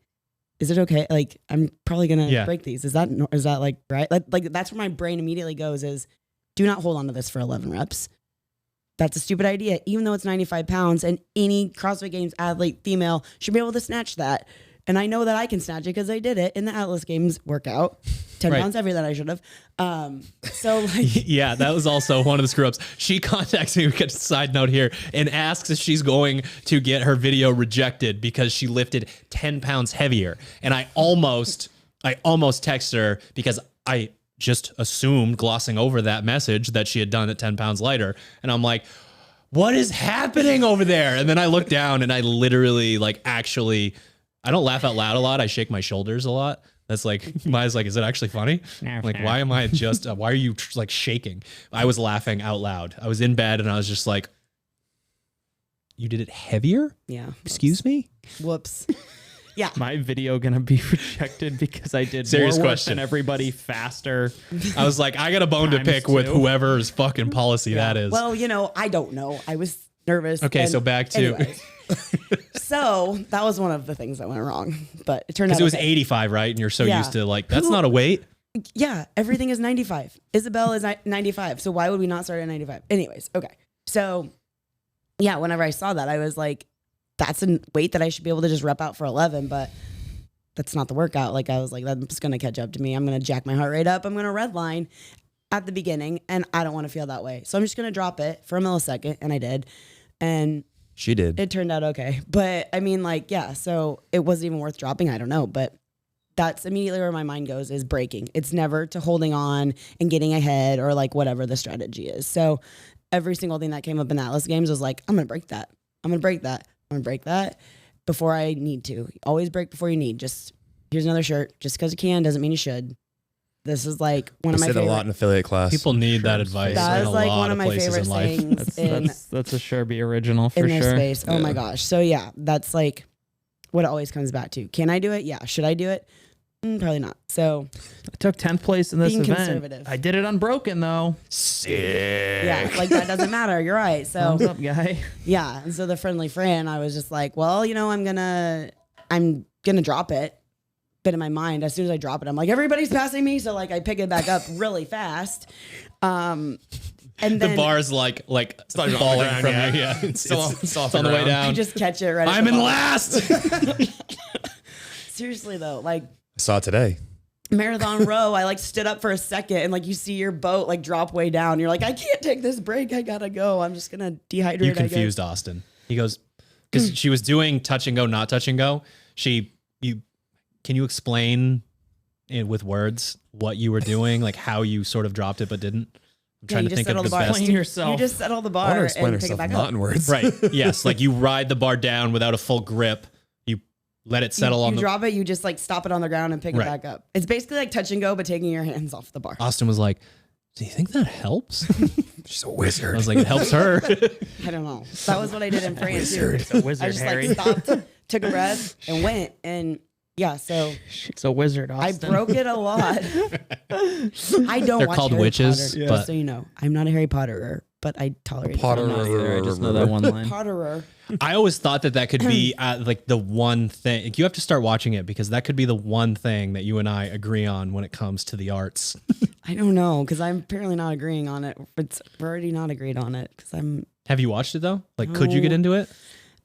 is it okay? Like I'm probably gonna break these. Is that like right? Like that's where my brain immediately goes is, do not hold on to this for 11 reps. That's a stupid idea, even though it's 95 pounds, and any CrossFit Games athlete female should be able to snatch that. And I know that I can snatch it because I did it in the Atlas Games workout. 10 pounds heavier than I should have. So like, yeah, that was also one of the screw ups. She contacts me, we get a side note here, and asks if she's going to get her video rejected because she lifted 10 pounds heavier. And I almost text her because I just assumed, glossing over that message, that she had done it 10 pounds lighter. And I'm like, what is happening over there? And then I look down and I literally I don't laugh out loud a lot. I shake my shoulders a lot. That's like, Maya's like, is it actually funny? Like, why am I just, why are you like shaking? I was laughing out loud. I was in bed and I was just like, you did it heavier? yeah. Excuse me? Whoops. Yeah. My video gonna be rejected because I did Serious more work question. than everybody faster. I was like, I got a bone to Times pick with two. whoever's fucking policy that is. Well, I don't know. I was nervous. Okay, and so back to- anyways. So that was one of the things that went wrong, but it turned out Because it was okay. 85, right? And you're so Yeah. used to like, that's Who- not a weight. Yeah, everything is 95. Isabel is 95. So why would we not start at 95? Anyways, okay. So yeah, whenever I saw that, I was like, that's a weight that I should be able to just rep out for 11, but that's not the workout. Like I was like, that's going to catch up to me. I'm going to jack my heart rate up. I'm going to red line at the beginning, and I don't want to feel that way. So I'm just going to drop it for a millisecond, and I did. And She did. it turned out okay. But I mean, like, yeah, so it wasn't even worth dropping. I don't know. But that's immediately where my mind goes, is breaking. It's never to holding on and getting ahead or like whatever the strategy is. So every single thing that came up in the Atlas Games was like, I'm going to break that. I'm going to break that. I'm going to break that before I need to. Always break before you need. Just here's another shirt. Just because you can doesn't mean you should. This is like one of my I say that a favorite. lot in affiliate class. People need that advice. That in is a like lot one of my places favorite in life. things That's a Sherby original for in this sure. space. Oh my gosh. So yeah, that's like what it always comes back to. Can I do it? Yeah. Should I do it? Probably not. So I took 10th place in this Being event. conservative. I did it unbroken though. Sick. yeah, like that doesn't matter. You're right. So Thumbs up, guy. yeah. And so the friendly friend, I was just like, well, you know, I'm gonna drop it. But in my mind, as soon as I drop it, I'm like, everybody's passing me. So like I pick it back up really fast. And then The bar's like not even on the falling ground from yet. you. Yeah, it's off on the way ground. down. I just catch it right. at I'm the in bottom. last. Seriously though, like I saw it today. marathon row, I like stood up for a second and like you see your boat like drop way down. You're like, I can't take this break. I gotta go. I'm just gonna dehydrate. You I guess. confused Austin. He goes, because she was doing touch and go, not touch and go. Can you explain with words what you were doing, like how you sort of dropped it but didn't? I'm trying you to just think of settle the the bar. best. Explain yourself. You just settle the I want bar to explain and pick it herself back not up. in words. Right. Yes. Like you ride the bar down without a full grip. You let it settle you on the. drop it, you just like stop it on the ground and pick Right. it back up. It's basically like touch and go, but taking your hands off the bar. Austin was like, "Do you think that helps?" She's a wizard. I was like, "It helps her." I don't know. That was what I did in France too. It's a wizard, I just Harry. like stopped, took a breath, and went. And yeah, so It's a wizard, I Austin. broke it a lot. I don't. They're watch called Harry witches, Potter, but- just so you know, I'm not a Harry Potterer, but I tolerate Potter- I'm not either. I just know that one line. Potterer. I always thought that could be like the one thing. Like, you have to start watching it because that could be the one thing that you and I agree on when it comes to the arts. I don't know because I'm apparently not agreeing on it. We're already not agreed on it because Have you watched it though? Like, could you get No. into it?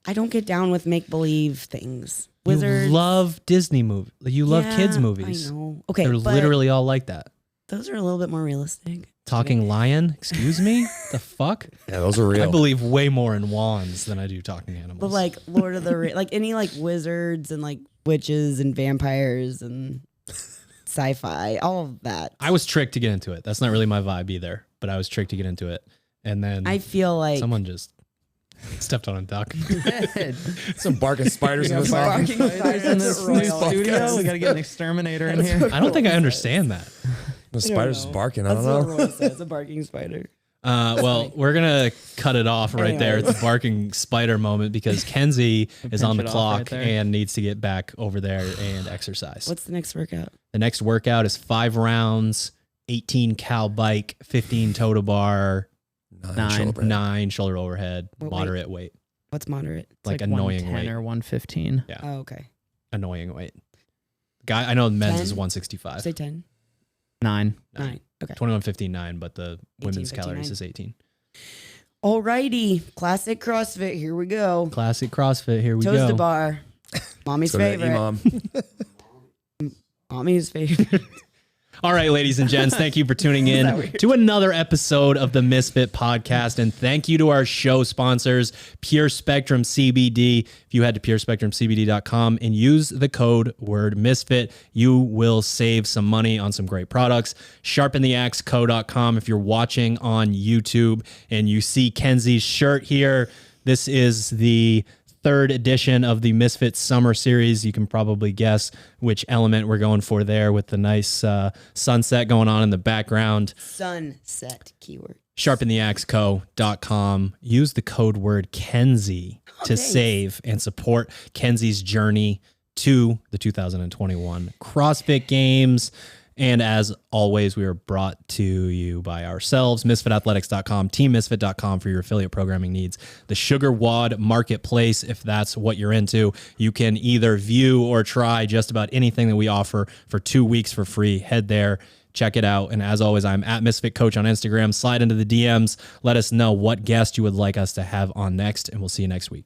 I don't get down with make believe things. Wizards. You love Disney movies. You love Yeah, kids movies. I know. Okay, They're but literally all like that. those are a little bit more realistic. Talking lion? Excuse me? The fuck? Yeah, those are real. I believe way more in wands than I do talking animals. But like Lord of the like any like wizards and like witches and vampires and sci-fi, all of that. I was tricked to get into it. That's not really my vibe either, but I was tricked to get into it. And then I feel like someone just stepped on a duck. Some barking spiders in this barking office. spiders in this Royal. new studio. We got to get an exterminator in here. I don't think I understand that. The spiders just barking. I That's don't what know. Roy says, a barking spider. Well, we're going to cut it off right there. Anyways. It's a barking spider moment because Kenzie is on the pinch it off clock right there. and needs to get back over there and exercise. What's the next workout? The next workout is 5 rounds, 18 cal bike, 15 toe to bar, 9 shoulder overhead, What weight? moderate weight. What's moderate? It's Like annoying 110 weight. or 115. Yeah. Oh, okay. Annoying weight. Guy, I know men's 10? is 165. Say 10. 9. 9. Okay. 21.59, but the women's 18.59. calories is 18. Alrighty. Classic CrossFit. Here we go. Classic CrossFit. Here we Toes go. to bar. Mommy's So that favorite. Mom. Mommy's favorite. All right, ladies and gents, thank you for tuning in to another episode of the Misfit Podcast. And thank you to our show sponsors, Pure Spectrum CBD. If you head to purespectrumcbd.com and use the code word Misfit, you will save some money on some great products. Sharpentheaxeco.com. If you're watching on YouTube and you see Kenzie's shirt here, this is the 3rd edition of the Misfit Summer Series. You can probably guess which element we're going for there with the nice sunset going on in the background. Sunset keyword. Sharpentheaxeco.com. Use the code word Kenzie to thanks. save and support Kenzie's journey to the 2021 CrossFit Games. And as always, we are brought to you by ourselves, misfitathletics.com, teammisfit.com for your affiliate programming needs. The SugarWOD marketplace, if that's what you're into. You can either view or try just about anything that we offer for 2 weeks for free. Head there, check it out. And as always, I'm at Misfit Coach on Instagram. Slide into the DMs. Let us know what guest you would like us to have on next, and we'll see you next week.